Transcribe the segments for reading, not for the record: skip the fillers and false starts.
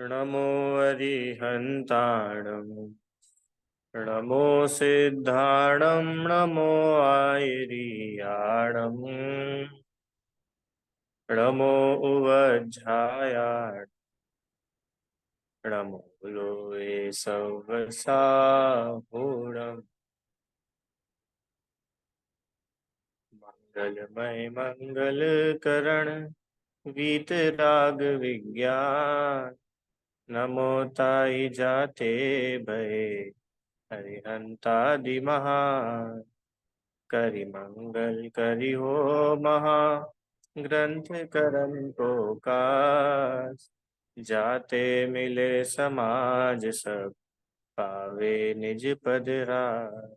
नमो अरिहन्ताणं नमो सिद्धाणं नमो आयर्याणं नमो उवज्झायाय नमो लोये सवसाहुणम् मंगलमय मंगलकरण वीतराग विज्ञान नमो ताई जाते भये हरिहंतादि महान करि मंगल करि हो महा ग्रंथ करम को काज जाते मिले समाज सब पावे निज पद राज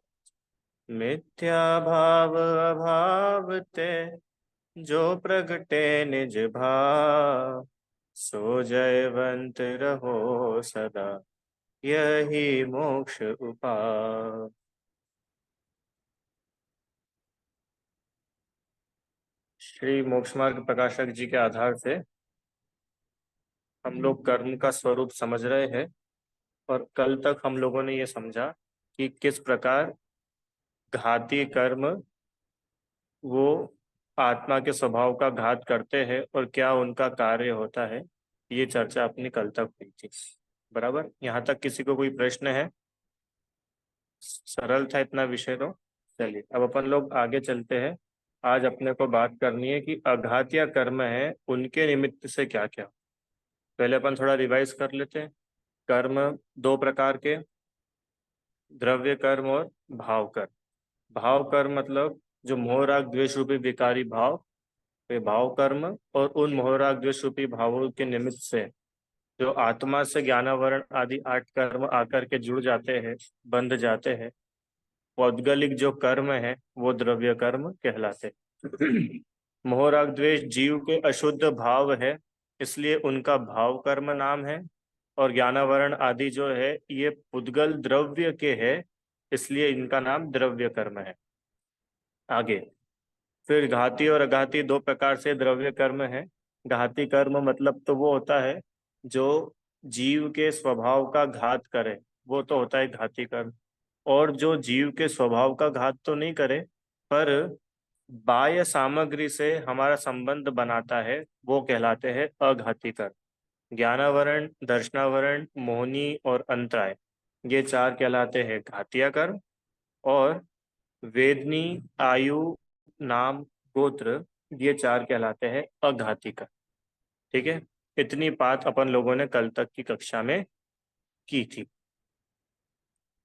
मिथ्या भाव अभाव ते जो प्रगटे निज भाव सो जयवंत रहो सदा यही मोक्ष उपाय। श्री मोक्ष मार्ग प्रकाशक जी के आधार से हम लोग कर्म का स्वरूप समझ रहे हैं और कल तक हम लोगों ने ये समझा कि किस प्रकार घाती कर्म वो आत्मा के स्वभाव का घात करते हैं और क्या उनका कार्य होता है। ये चर्चा अपनी कल तक हुई थी। बराबर, यहाँ तक किसी को कोई प्रश्न है? सरल था इतना विषय तो। चलिए अब अपन लोग आगे चलते हैं। आज अपने को बात करनी है कि अघात या कर्म है उनके निमित्त से क्या क्या। पहले अपन थोड़ा रिवाइज कर लेते हैं। कर्म दो प्रकार के, द्रव्य कर्म और भाव कर्म। भाव कर्म मतलब जो मोह राग द्वेष रूपी विकारी भाव, वे भाव कर्म। और उन मोह राग द्वेष रूपी भावों के निमित्त से जो आत्मा से ज्ञानावरण आदि आठ कर्म आकर के जुड़ जाते हैं, बंध जाते हैं, पौद्गलिक जो कर्म है वो द्रव्य कर्म कहलाते हैं। मोह राग द्वेष जीव के अशुद्ध भाव है, इसलिए उनका भाव कर्म नाम है। और ज्ञानावरण आदि जो है ये पुद्गल द्रव्य के है, इसलिए इनका नाम द्रव्य कर्म है। आगे फिर घाती और अघाती दो प्रकार से द्रव्य कर्म है। घाती कर्म मतलब तो वो होता है जो जीव के स्वभाव का घात करे, वो तो होता है घाती कर्म। और जो जीव के स्वभाव का घात तो नहीं करे पर बाह्य सामग्री से हमारा संबंध बनाता है, वो कहलाते हैं अघाती कर्म। ज्ञानावरण, दर्शनावरण, मोहनी और अंतराय, ये चार कहलाते हैं घातिया कर्म। और वेदनी, आयु, नाम, गोत्र, ये चार कहलाते हैं अघाती कर्म। ठीक है, इतनी बात अपन लोगों ने कल तक की कक्षा में की थी।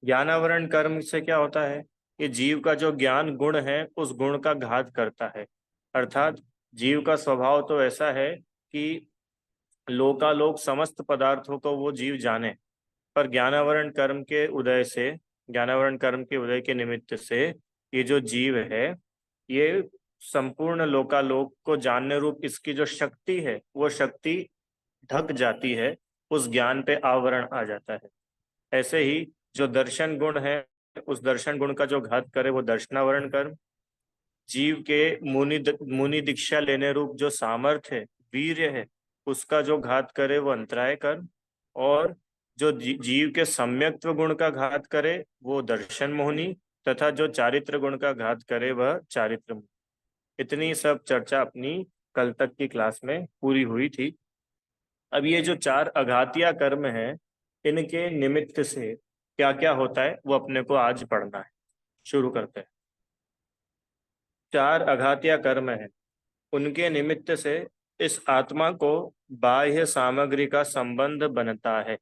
ज्ञानावरण कर्म से क्या होता है कि जीव का जो ज्ञान गुण है उस गुण का घात करता है। अर्थात जीव का स्वभाव तो ऐसा है कि लोकालोक समस्त पदार्थों को वो जीव जाने, पर ज्ञानावरण कर्म के उदय से, ज्ञानावरण कर्म के उदय के निमित्त से ये जो जीव है ये संपूर्ण लोकालोक को जानने रूप इसकी जो शक्ति है वो शक्ति ढक जाती है, उस ज्ञान पे आवरण आ जाता है। ऐसे ही जो दर्शन गुण है, उस दर्शन गुण का जो घात करे वो दर्शनावरण कर्म। जीव के मुनि दीक्षा लेने रूप जो सामर्थ्य है, वीर्य है, उसका जो घात करे वो अंतराय कर्म। और जो जीव के सम्यक्त्व गुण का घात करे वो दर्शन मोहनी, तथा जो चारित्र गुण का घात करे वह चारित्र मोहनी। इतनी सब चर्चा अपनी कल तक की क्लास में पूरी हुई थी। अब ये जो चार अघातिया कर्म है, इनके निमित्त से क्या क्या होता है वो अपने को आज पढ़ना है। शुरू करते हैं। चार अघातिया कर्म है, उनके निमित्त से इस आत्मा को बाह्य सामग्री का संबंध बनता है।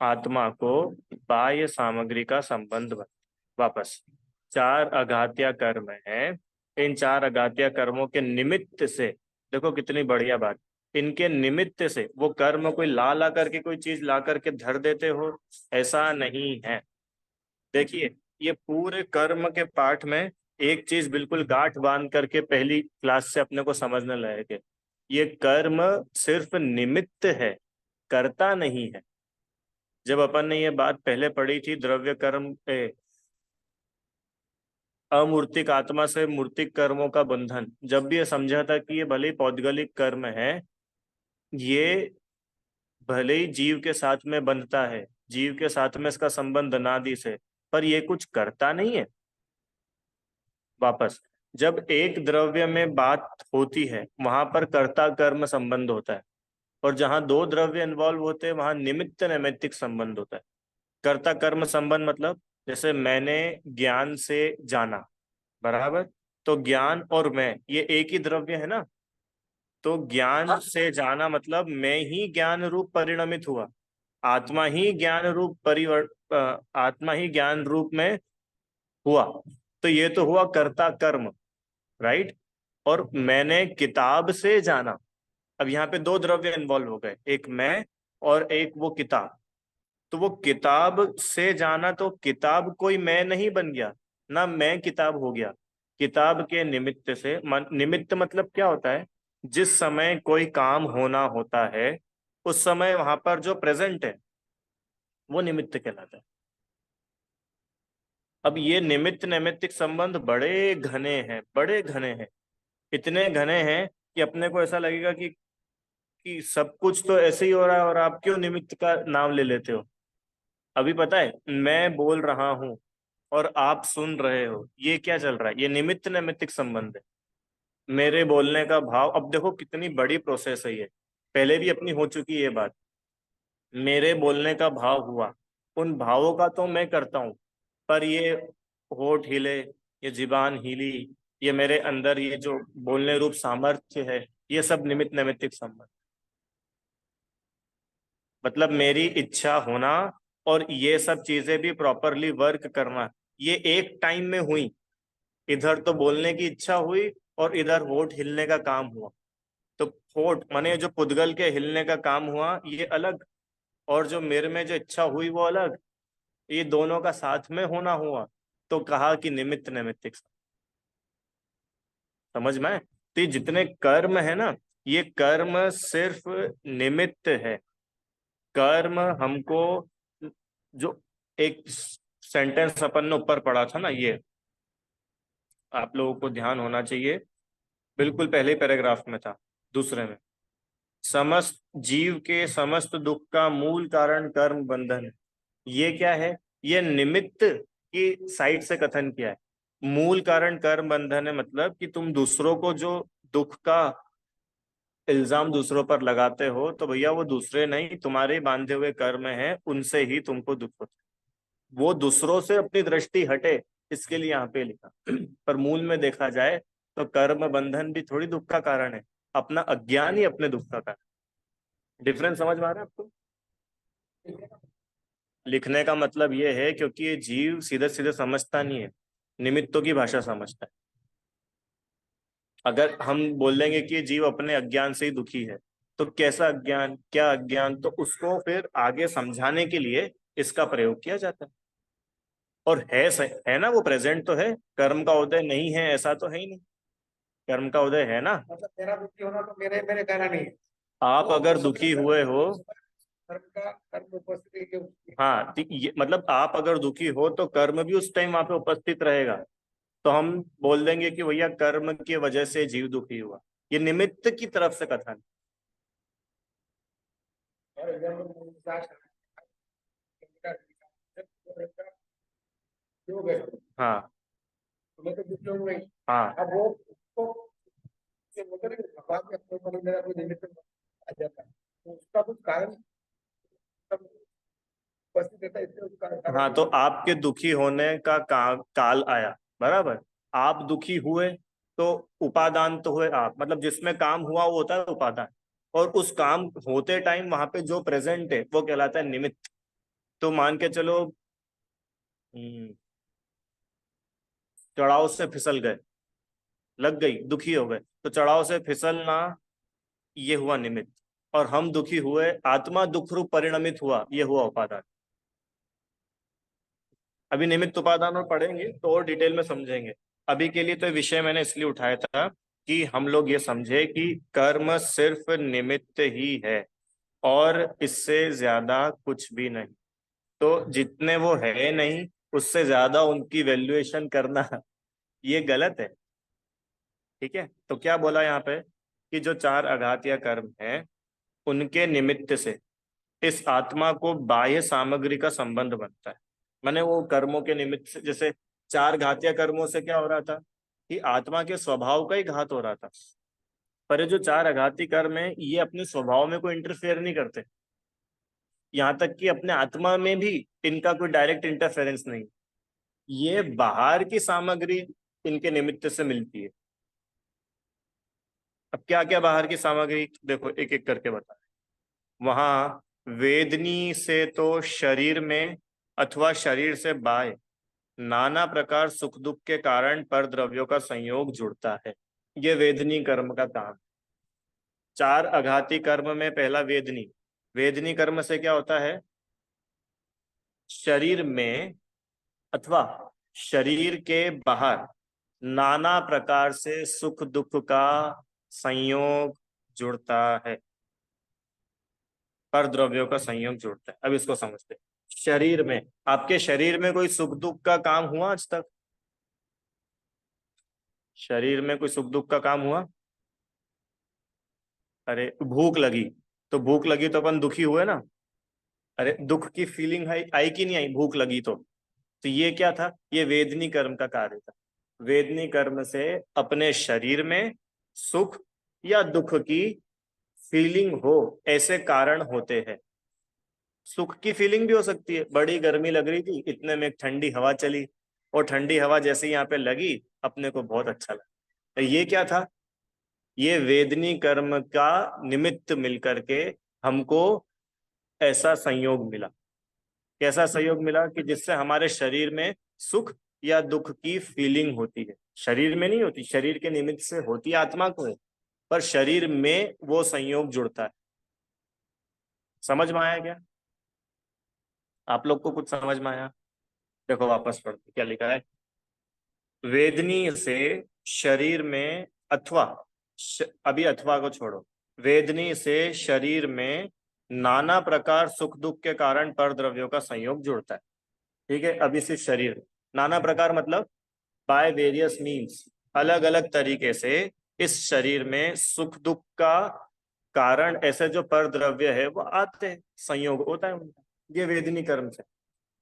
आत्मा को बाह्य सामग्री का संबंध बन, वापस चार अघात्य कर्म है। इन चार अघात्य कर्मों के निमित्त से, देखो कितनी बढ़िया बात, इनके निमित्त से वो कर्म कोई ला करके कोई चीज ला करके धर देते हो, ऐसा नहीं है। देखिए, ये पूरे कर्म के पाठ में एक चीज बिल्कुल गांठ बांध करके पहली क्लास से अपने को समझने लगे, ये कर्म सिर्फ निमित्त है, करता नहीं है। जब अपन ने ये बात पहले पढ़ी थी द्रव्य कर्म पे, अमूर्तिक आत्मा से मूर्तिक कर्मों का बंधन, जब भी ये समझा था कि ये भले ही पौद्गलिक कर्म है, ये भले ही जीव के साथ में बंधता है, जीव के साथ में इसका संबंध अनादि से, पर ये कुछ करता नहीं है। वापस, जब एक द्रव्य में बात होती है वहां पर कर्ता कर्म संबंध होता है, और जहां दो द्रव्य इन्वॉल्व होते हैं वहां निमित्त नैमित्तिक संबंध होता है। कर्ता कर्म संबंध मतलब, जैसे मैंने ज्ञान से जाना, बराबर, तो ज्ञान और मैं ये एक ही द्रव्य है ना। तो ज्ञान से जाना मतलब मैं ही ज्ञान रूप परिणमित हुआ, आत्मा ही ज्ञान रूप आत्मा ही ज्ञान रूप में हुआ। तो ये तो हुआ कर्ता कर्म, राइट। और मैंने किताब से जाना, अब यहाँ पे दो द्रव्य इन्वॉल्व हो गए, एक मैं और एक वो किताब। तो वो किताब से जाना, तो किताब कोई मैं नहीं बन गया ना, मैं किताब हो गया। किताब के निमित्त से निमित्त मतलब क्या होता है, जिस समय कोई काम होना होता है उस समय वहां पर जो प्रेजेंट है वो निमित्त कहलाता है। अब ये निमित्त नैमित्तिक संबंध बड़े घने हैं, बड़े घने हैं। इतने घने हैं कि अपने को ऐसा लगेगा कि सब कुछ तो ऐसे ही हो रहा है और आप क्यों निमित्त का नाम ले लेते हो। अभी पता है, मैं बोल रहा हूं और आप सुन रहे हो, ये क्या चल रहा है, ये निमित्त नैमित्तिक संबंध है। मेरे बोलने का भाव, अब देखो कितनी बड़ी प्रोसेस है ये, पहले भी अपनी हो चुकी है ये बात। मेरे बोलने का भाव हुआ, उन भावों का तो मैं करता हूं, पर ये होठ हिले, ये जिबान हिली, ये मेरे अंदर ये जो बोलने रूप सामर्थ्य है, ये सब निमित्त नैमित्तिक संबंध। मतलब मेरी इच्छा होना और ये सब चीजें भी प्रॉपरली वर्क करना, ये एक टाइम में हुई। इधर तो बोलने की इच्छा हुई और इधर होठ हिलने का काम हुआ। तो होठ माने जो पुद्गल के हिलने का काम हुआ ये अलग, और जो मेरे में जो इच्छा हुई वो अलग, ये दोनों का साथ में होना हुआ। तो कहा कि निमित्त नैमित्तिक। समझ में आए? तो ये जितने कर्म है ना, ये कर्म सिर्फ निमित्त है। कर्म हमको, जो एक सेंटेंस अपन ने ऊपर पढ़ा था ना, ये आप लोगों को ध्यान होना चाहिए, बिल्कुल पहले पैराग्राफ में था, दूसरे में, समस्त जीव के समस्त दुख का मूल कारण कर्म बंधन है। ये क्या है, ये निमित्त की साइड से कथन किया है। मूल कारण कर्म बंधन है मतलब कि तुम दूसरों को जो दुख का इल्जाम दूसरों पर लगाते हो, तो भैया वो दूसरे नहीं, तुम्हारे बांधे हुए कर्म हैं, उनसे ही तुमको दुख होता है। वो दूसरों से अपनी दृष्टि हटे, इसके लिए यहाँ पे लिखा। पर मूल में देखा जाए तो कर्म बंधन भी थोड़ी दुख का कारण है, अपना अज्ञान ही अपने दुख का कारण। डिफरेंस समझ में आ रहा है आपको? लिखने का मतलब ये है क्योंकि ये जीव सीधे सीधे समझता नहीं है, निमित्तों की भाषा समझता है। अगर हम बोल देंगे कि ये जीव अपने अज्ञान से ही दुखी है, तो कैसा अज्ञान, क्या अज्ञान, तो उसको फिर आगे समझाने के लिए इसका प्रयोग किया जाता है। और है ना, वो प्रेजेंट तो है, कर्म का उदय नहीं है ऐसा तो है ही नहीं, कर्म का उदय है ना। मतलब तेरा दुखी होना तो मेरे मेरे कहना नहीं है। आप अगर दुखी हुए हो, कर्म का कर्म उपस्थिति हाँ, तो ये मतलब आप अगर दुखी हो तो कर्म भी उस टाइम वहां पे उपस्थित रहेगा। तो हम बोल देंगे कि भैया कर्म की वजह से जीव दुखी हुआ, ये निमित्त की तरफ से कथन। योग है, हाँ तुम्हें तो दुखी होगा ही। हाँ अब वो उसको से बोलते हैं कि भगवान के अपने ऊपर मेरा कोई निमित्त आ जाता है, तो उसका कुछ कारण सब उपस्थित रहता है, इसलिए उसका कारण हाँ, तो आपके दुखी होने का काल आया, बराबर। आप दुखी हुए तो उपादान तो हुए आप, मतलब जिसमें काम हुआ वो होता है उपादान। और उस काम होते टाइम वहां पे जो प्रेजेंट है वो कहलाता है निमित्त। तो मान के चलो, चढ़ाव से फिसल गए, लग गई, दुखी हो गए, तो चढ़ाव से फिसलना ये हुआ निमित्त। और हम दुखी हुए, आत्मा दुख रूप परिणमित हुआ, ये हुआ उपादान। अभी निमित्त उपादान और पढ़ेंगे तो और डिटेल में समझेंगे। अभी के लिए तो ये विषय मैंने इसलिए उठाया था कि हम लोग ये समझे कि कर्म सिर्फ निमित्त ही है और इससे ज्यादा कुछ भी नहीं। तो जितने वो है नहीं उससे ज्यादा उनकी वैल्यूएशन करना ये गलत है। ठीक है, तो क्या बोला यहाँ पे कि जो चार आघात या कर्म है उनके निमित्त से, इस आत्मा को बाह्य सामग्री का संबंध बनता है। माने वो कर्मों के निमित्त से, जैसे चार घातीय कर्मों से क्या हो रहा था कि आत्मा के स्वभाव का ही घात हो रहा था। पर ये जो चार आघाती कर्म है ये अपने स्वभाव में कोई इंटरफेयर नहीं करते, यहाँ तक कि अपने आत्मा में भी इनका कोई डायरेक्ट इंटरफेरेंस नहीं। ये बाहर की सामग्री इनके निमित्त से मिलती है। अब क्या क्या बाहर की सामग्री देखो, एक एक करके बता। वहां वेदनी से तो शरीर में अथवा शरीर से बाह्य नाना प्रकार सुख दुख के कारण पर द्रव्यों का संयोग जुड़ता है। ये वेदनी कर्म का काम। चार आघाती कर्म में पहला वेदनी। वेदनी कर्म से क्या होता है, शरीर में अथवा शरीर के बाहर नाना प्रकार से सुख दुख का संयोग जुड़ता है, पर द्रव्यों का संयोग जुड़ता है। अब इसको समझते हैं। शरीर में, आपके शरीर में कोई सुख दुख का काम हुआ आज तक? शरीर में कोई सुख दुख का काम हुआ? अरे भूख लगी, तो भूख लगी तो अपन दुखी हुए ना। अरे दुख की फीलिंग आई, आई कि नहीं आई भूख लगी तो ये क्या था, ये वेदनी कर्म का कार्य था। वेदनी कर्म से अपने शरीर में सुख या दुख की फीलिंग हो, ऐसे कारण होते हैं। सुख की फीलिंग भी हो सकती है, बड़ी गर्मी लग रही थी, इतने में एक ठंडी हवा चली, और ठंडी हवा जैसे यहाँ पे लगी अपने को बहुत अच्छा लगा। तो ये क्या था, ये वेदनी कर्म का निमित्त मिलकर के हमको ऐसा संयोग मिला। कैसा संयोग मिला कि जिससे हमारे शरीर में सुख या दुख की फीलिंग होती है। शरीर में नहीं होती, शरीर के निमित्त से होती आत्मा को है, पर शरीर में वो संयोग जुड़ता है। समझ में आया क्या? आप लोग को कुछ समझ में आया? देखो वापस पढ़ते क्या लिखा है। वेदनी से शरीर में अथवा अभी अथवा को छोड़ो। वेदनी से शरीर में नाना प्रकार सुख दुख के कारण पर द्रव्यों का संयोग जुड़ता है। ठीक है, अभी सिर्फ शरीर। नाना प्रकार मतलब बाय वेरियस मीन्स, अलग अलग तरीके से इस शरीर में सुख दुख का कारण ऐसे जो पर द्रव्य है वो आते हैं, संयोग होता है उनका। ये वेदनी कर्म से।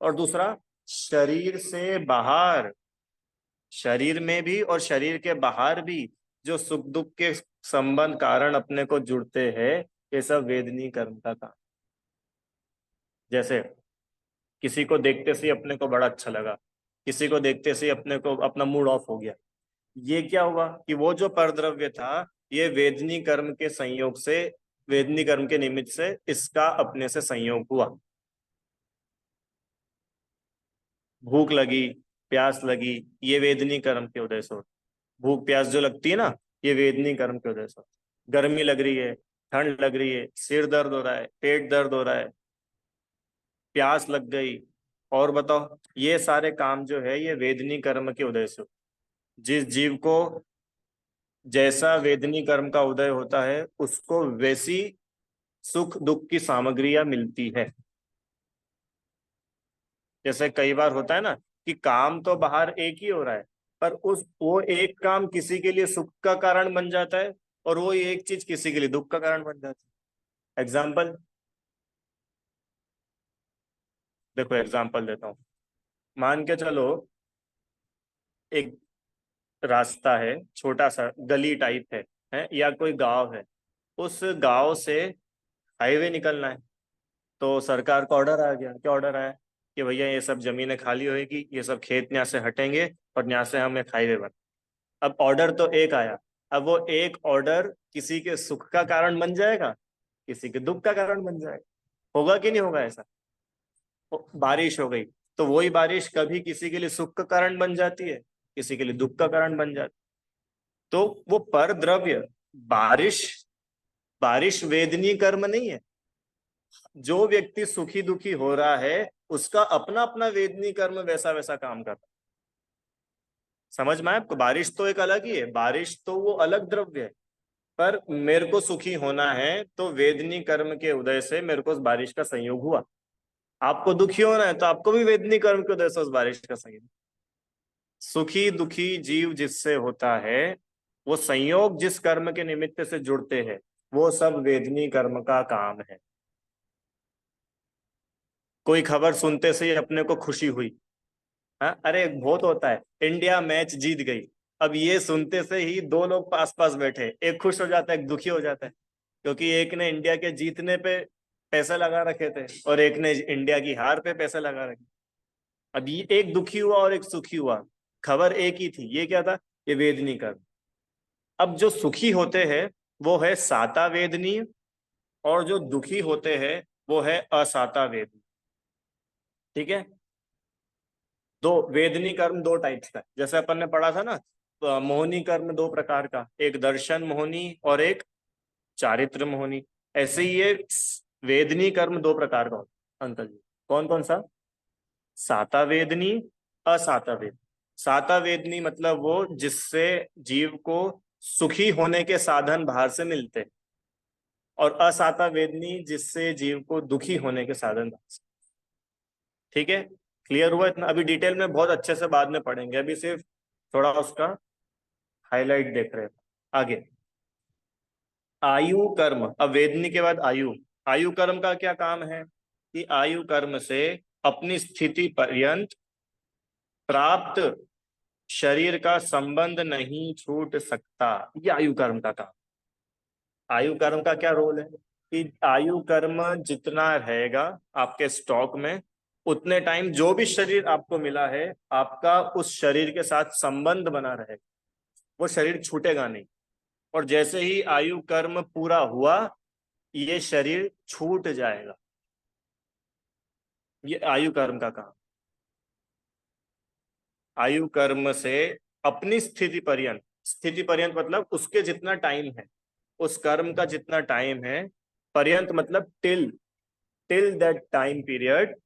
और दूसरा, शरीर से बाहर, शरीर में भी और शरीर के बाहर भी जो सुख दुख के संबंध कारण अपने को जुड़ते हैं, ये सब वेदनी कर्म का काम। जैसे किसी को देखते से ही अपने को बड़ा अच्छा लगा, किसी को देखते से ही अपने को अपना मूड ऑफ हो गया। ये क्या हुआ कि वो जो परद्रव्य था, ये वेदनी कर्म के संयोग से, वेदनी कर्म के निमित्त से इसका अपने से संयोग हुआ। भूख लगी, प्यास लगी, ये वेदनी कर्म के उदय से होता। भूख प्यास जो लगती है ना, ये वेदनी कर्म के उदय से होता। गर्मी लग रही है, ठंड लग रही है, सिर दर्द हो रहा है, पेट दर्द हो रहा है, प्यास लग गई, और बताओ, ये सारे काम जो है ये वेदनी कर्म के उदय से होते। जिस जीव को जैसा वेदनी कर्म का उदय होता है उसको वैसी सुख दुख की सामग्रियां मिलती है। जैसे कई बार होता है ना कि काम तो बाहर एक ही हो रहा है, पर उस वो एक काम किसी के लिए सुख का कारण बन जाता है, और वो एक चीज किसी के लिए दुख का कारण बन जाती है। एग्जाम्पल देखो, एग्जाम्पल देता हूँ। मान के चलो एक रास्ता है, छोटा सा गली टाइप है या कोई गांव है। उस गांव से हाईवे निकलना है, तो सरकार का ऑर्डर आ गया। क्या ऑर्डर आया कि भैया ये सब जमीनें खाली होएगी, ये सब खेत यहाँ से हटेंगे और यहाँ से हम एक हाईवे बन। अब ऑर्डर तो एक आया, अब वो एक ऑर्डर किसी के सुख का कारण बन जाएगा, किसी के दुख का कारण बन जाएगा। होगा कि नहीं होगा ऐसा? बारिश हो गई, तो वही बारिश कभी किसी के लिए सुख का कारण बन जाती है, किसी के लिए दुख का कारण बन जाती है। तो वो पर द्रव्य, बारिश, बारिश वेदनी कर्म नहीं है। जो व्यक्ति सुखी दुखी हो रहा है उसका अपना अपना वेदनी कर्म वैसा वैसा काम कर रहा है। समझ में आया आपको? बारिश तो एक अलग ही है, बारिश तो वो अलग द्रव्य है। पर मेरे को सुखी होना है तो वेदनी कर्म के उदय से मेरे को उस बारिश का संयोग हुआ। आपको दुखी होना है तो आपको भी वेदनी कर्म के उदय से उस बारिश का संयोग। सुखी दुखी जीव जिससे होता है, वो संयोग जिस कर्म के निमित्त से जुड़ते हैं, वो सब वेदनी कर्म का काम है। कोई खबर सुनते से ही अपने को खुशी हुई। हाँ, अरे बहुत होता है, इंडिया मैच जीत गई। अब ये सुनते से ही दो लोग पास पास बैठे, एक खुश हो जाता है, एक दुखी हो जाता है, क्योंकि एक ने इंडिया के जीतने पे पैसे लगा रखे थे और एक ने इंडिया की हार पे पैसे लगा रखे। अब ये एक दुखी हुआ और एक सुखी हुआ, खबर एक ही थी, ये क्या था, ये वेदनी कर्म। अब जो सुखी होते हैं वो है साता वेदनी, और जो दुखी होते हैं वो है असाता वेदनी। ठीक है। दो वेदनी कर्म दो टाइप्स का है। जैसे अपन ने पढ़ा था ना, मोहनी कर्म दो प्रकार का, एक दर्शन मोहनी और एक चारित्र मोहनी। ऐसे ही ये वेदनी कर्म दो प्रकार का होता है अंकल जी। कौन कौन सा? साता वेदनी, असाता वेदनी। साता वेदनी मतलब वो जिससे जीव को सुखी होने के साधन बाहर से मिलते हैं, और असाता वेदनी जिससे जीव को दुखी होने के साधन बाहर से। ठीक है, क्लियर हुआ इतना? अभी डिटेल में बहुत अच्छे से बाद में पढ़ेंगे, अभी सिर्फ थोड़ा उसका हाईलाइट देख रहे हैं। आगे, आयु कर्म। अब वेदनी के बाद आयु। आयु कर्म का क्या काम है कि आयु कर्म से अपनी स्थिति पर्यंत प्राप्त शरीर का संबंध नहीं छूट सकता। ये आयु कर्म का काम। आयु कर्म का क्या रोल है कि आयु कर्म जितना रहेगा आपके स्टॉक में, उतने टाइम जो भी शरीर आपको मिला है, आपका उस शरीर के साथ संबंध बना रहेगा, वो शरीर छूटेगा नहीं। और जैसे ही आयु कर्म पूरा हुआ, ये शरीर छूट जाएगा। ये आयु कर्म का काम। आयु कर्म से अपनी स्थिति पर्यंत, स्थिति पर्यंत मतलब उसके जितना टाइम है, उस कर्म का जितना टाइम है, पर्यंत मतलब till, till that time period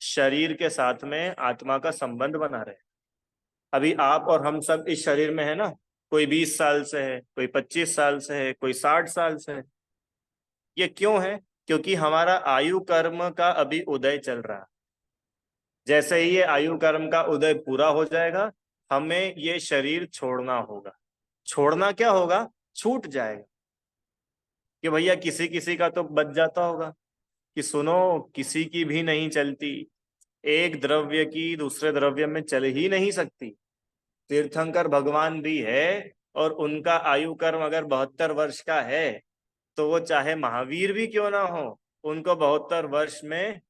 शरीर के साथ में आत्मा का संबंध बना रहे। अभी आप और हम सब इस शरीर में है ना, कोई 20 साल से है, कोई 25 साल से है, कोई 60 साल से है। ये क्यों है? क्योंकि हमारा आयु कर्म का अभी उदय चल रहा है। जैसे ही ये आयु कर्म का उदय पूरा हो जाएगा, हमें ये शरीर छोड़ना होगा। छोड़ना क्या होगा? छूट जाएगा। कि भैया किसी किसी का तो बच जाता होगा कि सुनो, किसी की भी नहीं चलती, एक द्रव्य की दूसरे द्रव्य में चल ही नहीं सकती। तीर्थंकर भगवान भी है, और उनका आयु कर्म अगर 72 वर्ष का है, तो वो चाहे महावीर भी क्यों ना हो, उनको 72 वर्ष में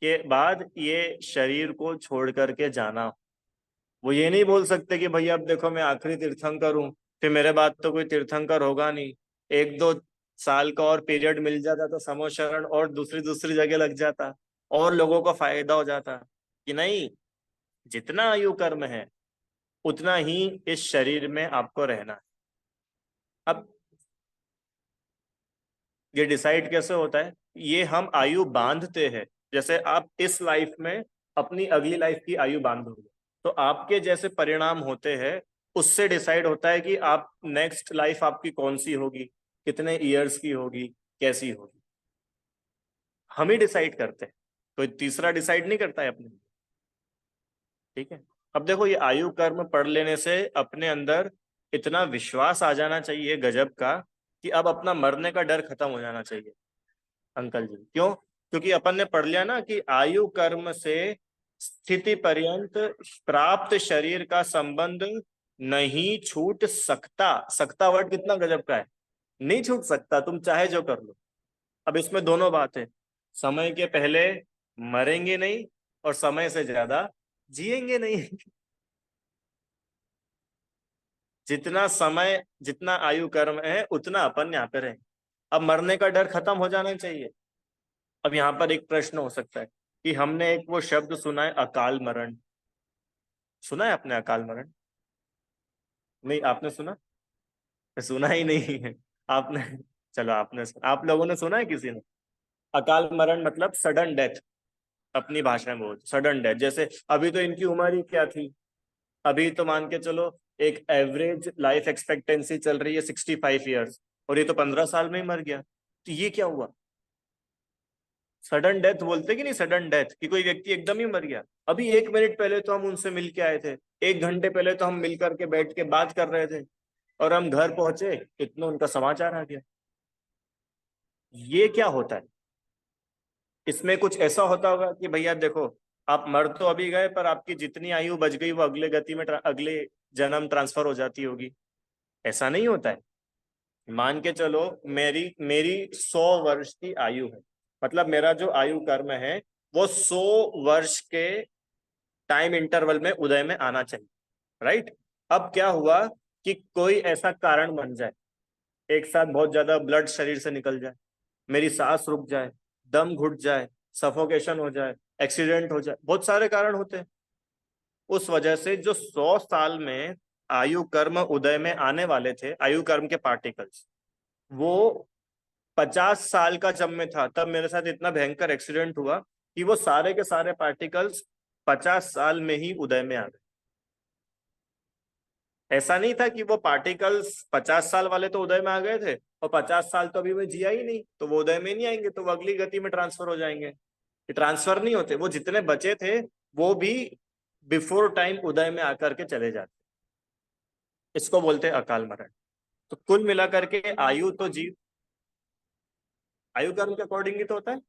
के बाद ये शरीर को छोड़ करके जाना। वो ये नहीं बोल सकते कि भैया अब देखो मैं आखिरी तीर्थंकर हूँ, फिर मेरे बाद तो कोई तीर्थंकर होगा नहीं। 1-2 साल का और पीरियड मिल जाता तो समोशरण और दूसरी दूसरी जगह लग जाता, और लोगों को फायदा हो जाता। कि नहीं, जितना आयु कर्म है उतना ही इस शरीर में आपको रहना है। अब ये डिसाइड कैसे होता है? ये हम आयु बांधते हैं। जैसे आप इस लाइफ में अपनी अगली लाइफ की आयु बांधोगे, तो आपके जैसे परिणाम होते हैं, उससे डिसाइड होता है कि आप नेक्स्ट लाइफ आपकी कौन सी होगी, कितने ईयर्स की होगी, कैसी होगी। हम ही डिसाइड करते हैं, कोई तीसरा डिसाइड नहीं करता है अपने लिए। ठीक है। अब देखो, ये आयु कर्म पढ़ लेने से अपने अंदर इतना विश्वास आ जाना चाहिए गजब का, कि अब अपना मरने का डर खत्म हो जाना चाहिए अंकल जी। क्यों? क्योंकि अपन ने पढ़ लिया ना कि आयु कर्म से स्थिति पर्यंत प्राप्त शरीर का संबंध नहीं छूट सकता। सकता वर्ड कितना गजब का है। नहीं छूट सकता, तुम चाहे जो कर लो। अब इसमें दोनों बात है, समय के पहले मरेंगे नहीं, और समय से ज्यादा जिएंगे नहीं। जितना समय, जितना आयु कर्म है, उतना अपन यहाँ पे रहे। अब मरने का डर खत्म हो जाना चाहिए। अब यहाँ पर एक प्रश्न हो सकता है कि हमने एक वो शब्द सुना है, अकाल मरण। सुना है आपने अकाल मरण? नहीं, आपने सुना? सुना ही नहीं है आपने? चलो, आपने, आप लोगों ने सुना है किसी ने? अकाल मरण मतलब सडन डेथ। अपनी भाषा में बोल, सडन डेथ। जैसे अभी तो इनकी उम्र ही क्या थी, अभी तो मान के चलो एक एवरेज लाइफ एक्सपेक्टेंसी चल रही है 65 ईयर्स, और ये तो 15 साल में ही मर गया। तो ये क्या हुआ? सडन डेथ बोलते कि नहीं, सडन डेथ, कि कोई व्यक्ति एकदम ही मर गया। अभी 1 मिनट पहले तो हम उनसे मिल के आए थे, 1 घंटे पहले तो हम मिल करके बैठ के बात कर रहे थे, और हम घर पहुंचे इतना उनका समाचार आ गया। ये क्या होता है? इसमें कुछ ऐसा होता होगा कि भैया देखो, आप मर तो अभी गए, पर आपकी जितनी आयु बच गई वो अगले गति में अगले जन्म ट्रांसफर हो जाती होगी। ऐसा नहीं होता है। मान के चलो मेरी मेरी 100 वर्ष की आयु है, मतलब मेरा जो आयु कर्म है वो 100 वर्ष के टाइम इंटरवल में उदय में आना चाहिए, राइट। अब क्या हुआ कि कोई ऐसा कारण बन जाए, एक साथ बहुत ज्यादा ब्लड शरीर से निकल जाए, मेरी सांस रुक जाए, दम घुट जाए, सफोकेशन हो जाए, एक्सीडेंट हो जाए, बहुत सारे कारण होते हैं। उस वजह से जो 100 साल में आयु कर्म उदय में आने वाले थे, आयु कर्म के पार्टिकल्स, वो 50 साल का जब मैं था तब मेरे साथ इतना भयंकर एक्सीडेंट हुआ कि वो सारे के सारे पार्टिकल्स 50 साल में ही उदय में आ गए। ऐसा नहीं था कि वो पार्टिकल्स 50 साल वाले तो उदय में आ गए थे और 50 साल तो अभी मैं जिया ही नहीं, तो वो उदय में नहीं आएंगे, तो वो अगली गति में ट्रांसफर हो जाएंगे। ये ट्रांसफर नहीं होते, वो जितने बचे थे वो भी बिफोर टाइम उदय में आकर के चले जाते। इसको बोलते हैं अकाल मरण। तो कुल मिलाकर के आयु तो जीव आयु कर्म के अकॉर्डिंग ही तो होता है।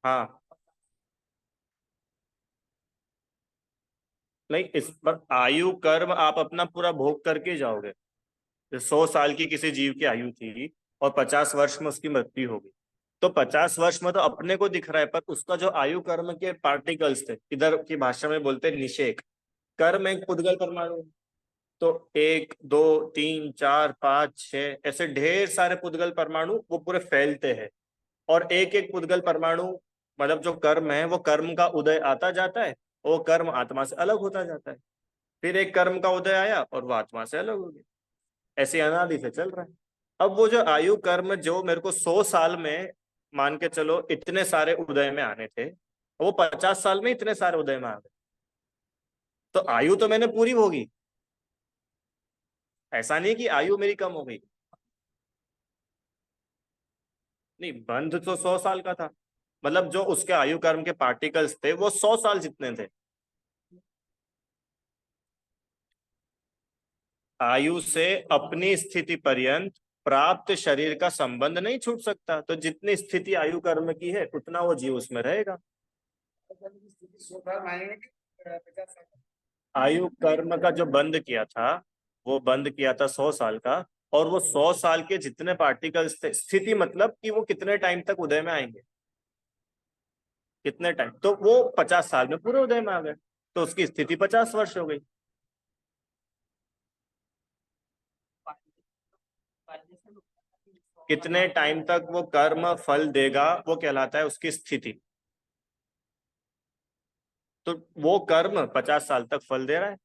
हाँ, नहीं, इस पर आयु कर्म आप अपना पूरा भोग करके जाओगे। 100 साल की किसी जीव की आयु थी और 50 वर्ष में उसकी मृत्यु हो गई, तो 50 वर्ष में तो अपने को दिख रहा है, पर उसका जो आयु कर्म के पार्टिकल्स थे, इधर की भाषा में बोलते हैं निषेक। कर्म एक पुद्गल परमाणु है। तो 1 2 3 4 5 6 ऐसे ढेर सारे पुद्गल परमाणु वो पूरे फैलते हैं, और एक एक पुद्गल परमाणु, मतलब जो कर्म है वो कर्म का उदय आता जाता है, वो कर्म आत्मा से अलग होता जाता है। फिर एक कर्म का उदय आया और वो आत्मा से अलग हो गया। ऐसे अनादि से चल रहा है। अब वो जो आयु कर्म जो मेरे को 100 साल में, मान के चलो इतने सारे उदय में आने थे, वो 50 साल में इतने सारे उदय में आ गए, तो आयु तो मैंने पूरी होगी। ऐसा नहीं कि आयु मेरी कम हो गई। नहीं, बंध तो 100 साल का था, मतलब जो उसके आयु कर्म के पार्टिकल्स थे वो 100 साल जितने थे। आयु से अपनी स्थिति पर्यंत प्राप्त शरीर का संबंध नहीं छूट सकता, तो जितनी स्थिति आयु कर्म की है उतना वो जीव उसमें रहेगा। स्थिति 100 साल में आएंगे कि 50 साल में? आयु कर्म का जो बंद किया था, वो बंद किया था 100 साल का, और वो 100 साल के जितने पार्टिकल्स थे, स्थिति मतलब कि वो कितने टाइम तक उदय में आएंगे, कितने टाइम, तो वो 50 साल में पूरे उदय में आ गए, तो उसकी स्थिति 50 वर्ष हो गई। कितने टाइम तक वो कर्म फल देगा वो कहलाता है उसकी स्थिति। तो वो कर्म 50 साल तक फल दे रहा है।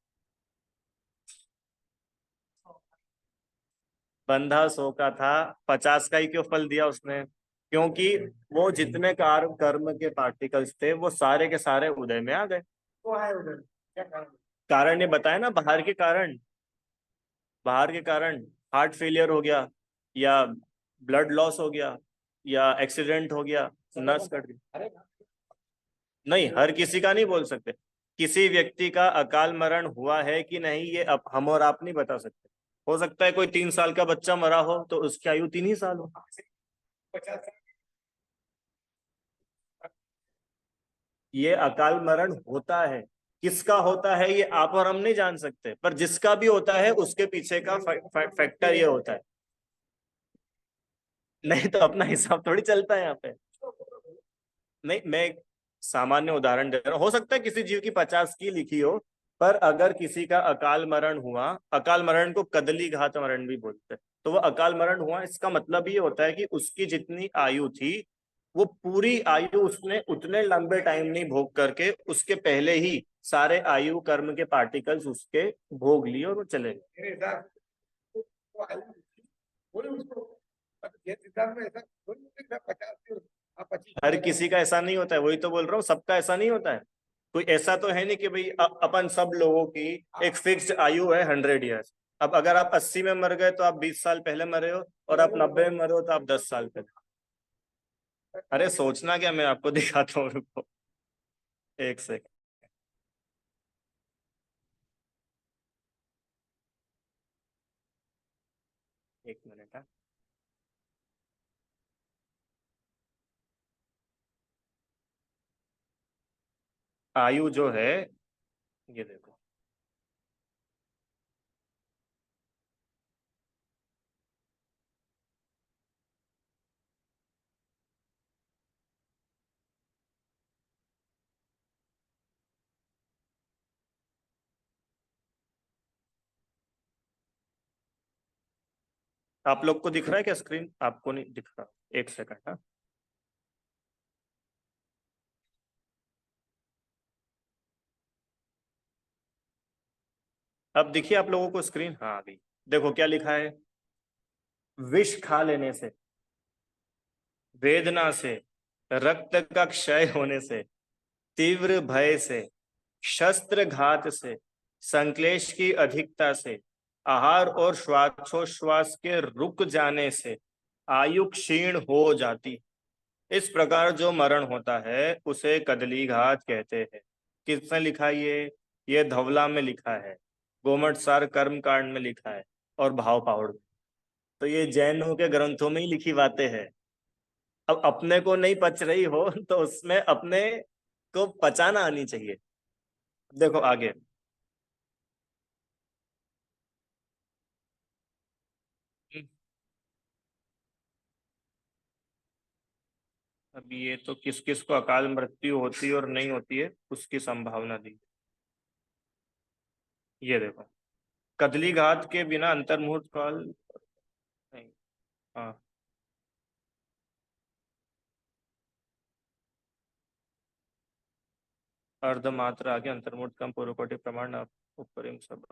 बंधा 100 का था, 50 का ही क्यों फल दिया उसने? क्योंकि वो जितने कर्म के पार्टिकल्स थे वो सारे के सारे उदय में आ गए। तो है उधर क्या कारण? कारण ये बताया ना, बाहर के कारण। बाहर के कारण हार्ट फेलियर हो गया, या ब्लड लॉस हो गया, या एक्सीडेंट हो गया, नस कट गई। अरे नहीं, हर किसी का नहीं बोल सकते। किसी व्यक्ति का अकाल मरण हुआ है कि नहीं, ये अब हम और आप नहीं बता सकते। हो सकता है कोई 3 साल का बच्चा मरा हो तो उसकी आयु 3 ही साल हो। 50 साल ये अकाल मरण होता है, किसका होता है ये आप और हम नहीं जान सकते, पर जिसका भी होता है उसके पीछे का फैक्टर ये होता है। नहीं तो अपना हिसाब थोड़ी चलता है यहाँ पे। नहीं, मैं एक सामान्य उदाहरण दे रहा हूँ, हो सकता है किसी जीव की 50 की लिखी हो, पर अगर किसी का अकाल मरण हुआ, अकाल मरण को कदली घात मरण भी बोलते हैं, तो वो अकाल मरण हुआ, इसका मतलब ये होता है कि उसकी जितनी आयु थी वो पूरी आयु उसने उतने लंबे टाइम नहीं भोग करके, उसके पहले ही सारे आयु कर्म के पार्टिकल्स उसके भोग लिए और वो चले गए। मेरे हिसाब से तो आयु बोले उसको, मतलब ये सिद्धांत में ऐसा बोले कि 50 की आप 25 हर किसी का ऐसा नहीं होता है, वही तो बोल रहा हूँ, सबका ऐसा नहीं होता है। कोई ऐसा तो है नहीं कि भाई अपन सब लोगों की एक फिक्स्ड आयु है 100 ईयर्स। अब अगर आप 80 में मर गए तो आप 20 साल पहले मरे हो, और आप 90 में मरे हो तो आप 10 साल पहले। अरे सोचना क्या, मैं आपको दिखाता हूँ, रुको एक सेकंड। एक मिनट। हाँ, आयु जो है, ये देखो, आप लोग को दिख रहा है क्या स्क्रीन? आपको नहीं दिख रहा? एक सेकंड। हाँ, अब दिखिए आप लोगों को स्क्रीन? हाँ अभी देखो क्या लिखा है। विष खा लेने से, वेदना से, रक्त का क्षय होने से, तीव्र भय से, शस्त्र घात से, संक्लेश की अधिकता से, आहार और श्वासोश्वास के रुक जाने से आयु क्षीण हो जाती। इस प्रकार जो मरण होता है उसे कदली घात कहते हैं। किसने लिखा है ये धवला में लिखा है, गोमटसार कर्म कांड में लिखा है, और भाव पावड़ में। तो ये जैनों के ग्रंथों में ही लिखी बातें हैं। अब अपने को नहीं पच रही हो तो उसमें अपने को पचाना आनी चाहिए। देखो आगे। अब ये तो किस किस को अकाल मृत्यु होती है और नहीं होती है उसकी संभावना दी। ये देखो, कदली घात के बिना अंतर्मुहूर्त काल नहीं। हाँ, अर्धमात्रा आगे अंतर्मुहूर्त कम पूर्वकोटि प्रमाण उपरिम सब।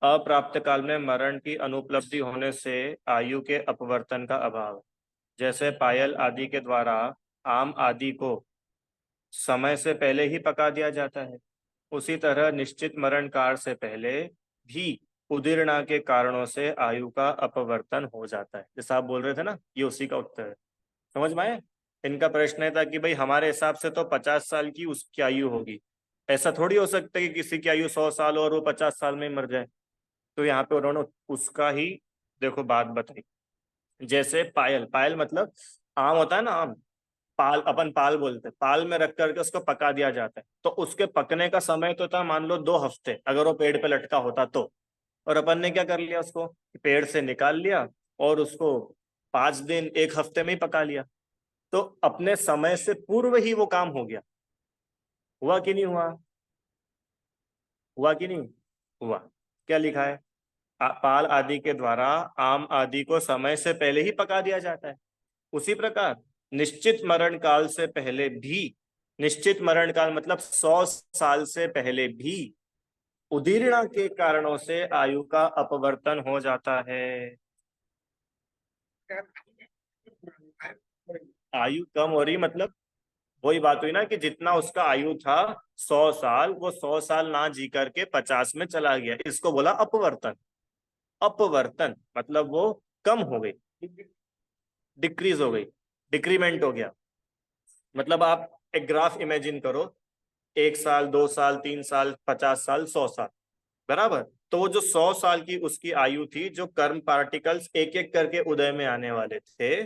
अप्राप्त काल में मरण की अनुपलब्धि होने से आयु के अपवर्तन का अभाव। जैसे पायल आदि के द्वारा आम आदि को समय से पहले ही पका दिया जाता है, उसी तरह निश्चित मरण काल से पहले भी उदीरना के कारणों से आयु का अपवर्तन हो जाता है। जैसा आप बोल रहे थे ना, ये उसी का उत्तर है। समझ में आए? इनका प्रश्न है था कि भाई हमारे हिसाब से तो 50 साल की उसकी आयु होगी, ऐसा थोड़ी हो सकता है कि किसी की आयु 100 साल और वो 50 साल में ही मर जाए। तो यहाँ पे उन्होंने उसका ही देखो बात बताई। जैसे पायल, पायल मतलब आम होता है ना, आम, पाल, अपन पाल बोलते हैं, पाल में रख करके उसको पका दिया जाता है। तो उसके पकने का समय तो था मान लो 2 हफ्ते, अगर वो पेड़ पे लटका होता तो। और अपन ने क्या कर लिया, उसको पेड़ से निकाल लिया और उसको 5 दिन 1 हफ्ते में ही पका लिया। तो अपने समय से पूर्व ही वो काम हो गया। हुआ कि नहीं हुआ? हुआ कि नहीं हुआ? क्या लिखा है? पाल आदि के द्वारा आम आदि को समय से पहले ही पका दिया जाता है। उसी प्रकार निश्चित मरण काल से पहले भी, निश्चित मरण काल मतलब 100 साल से पहले भी उदीर्णा के कारणों से आयु का अपवर्तन हो जाता है। आयु कम हो रही मतलब वही बात हुई ना कि जितना उसका आयु था 100 साल, वो 100 साल ना जी करके 50 में चला गया, इसको बोला अपवर्तन। अपवर्तन मतलब वो कम हो गई, डिक्रीज हो गई, डिक्रीमेंट हो गया। मतलब आप एक ग्राफ इमेजिन करो, 1 साल, 2 साल, 3 साल, 50 साल, 100 साल, बराबर। तो वो जो 100 साल की उसकी आयु थी, जो कर्म पार्टिकल्स एक एक करके उदय में आने वाले थे,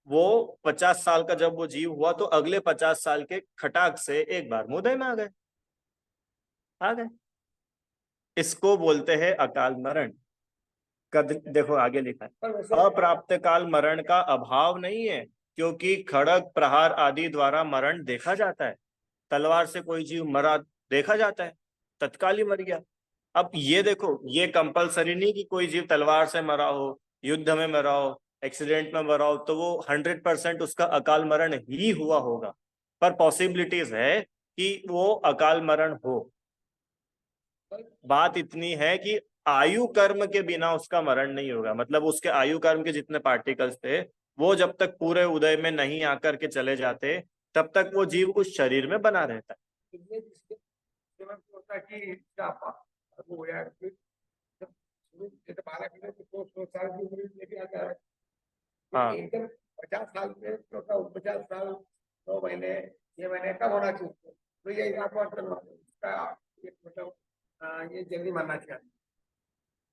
वो 50 साल का जब वो जीव हुआ तो अगले 50 साल के खटाक से एक बार में उदय में आ गए, आ गए। इसको बोलते हैं अकाल मरण। कद देखो आगे लिखा पर है, वैसे अप्राप्त काल मरण का अभाव नहीं है, क्योंकि खड़ग प्रहार आदि द्वारा मरण देखा जाता है। तलवार से कोई जीव मरा देखा जाता है, तत्काल ही मर गया। अब ये देखो, ये कंपलसरी नहीं कि कोई जीव तलवार से मरा हो, युद्ध में मरा हो, एक्सीडेंट में मरा हो तो वो 100% उसका अकाल मरण ही हुआ होगा। पर पॉसिबिलिटीज है कि वो अकाल मरण हो। बात इतनी है कि आयु कर्म के बिना उसका मरण नहीं होगा। मतलब उसके आयु कर्म के जितने पार्टिकल्स थे, वो जब तक पूरे उदय में नहीं आकर के चले जाते, तब तक वो जीव उस शरीर में बना रहता ये जिसके जीवन को होता है कि क्या वो हो यार फिर जब शुरू जैसे 12 किलो तो 100 साल की उम्र में लेके आता है, है। फिर हाँ, एकदम 50 साल में तो 50 साल 9 महीने 6 महीने कब होना चाहिए उसको? तो ये इसका एक मतलब ये जल्दी मानना चाहिए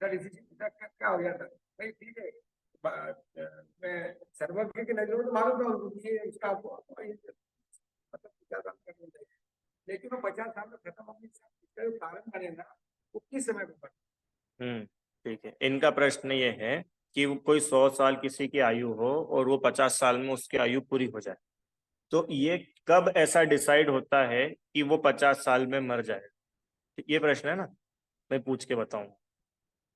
सर। इसी चीज का क्या हो गया था भाई? ठीक है, मैं सर्वज्ञ की नजरों में तो मालूम था उनको कि ये इसका मतलब 50 साल का नहीं जाएगा, लेकिन वो 50 साल में खत्म होने इसका जो कारण बने ना वो किस समय पे बने। ठीक है, इनका प्रश्न ये है कि कोई 100 साल किसी की आयु हो और वो 50 साल में उसकी आयु पूरी हो जाए, तो ये कब ऐसा डिसाइड होता है कि वो 50 साल में मर जाएगा? ये प्रश्न है ना, मैं पूछ के बताऊं।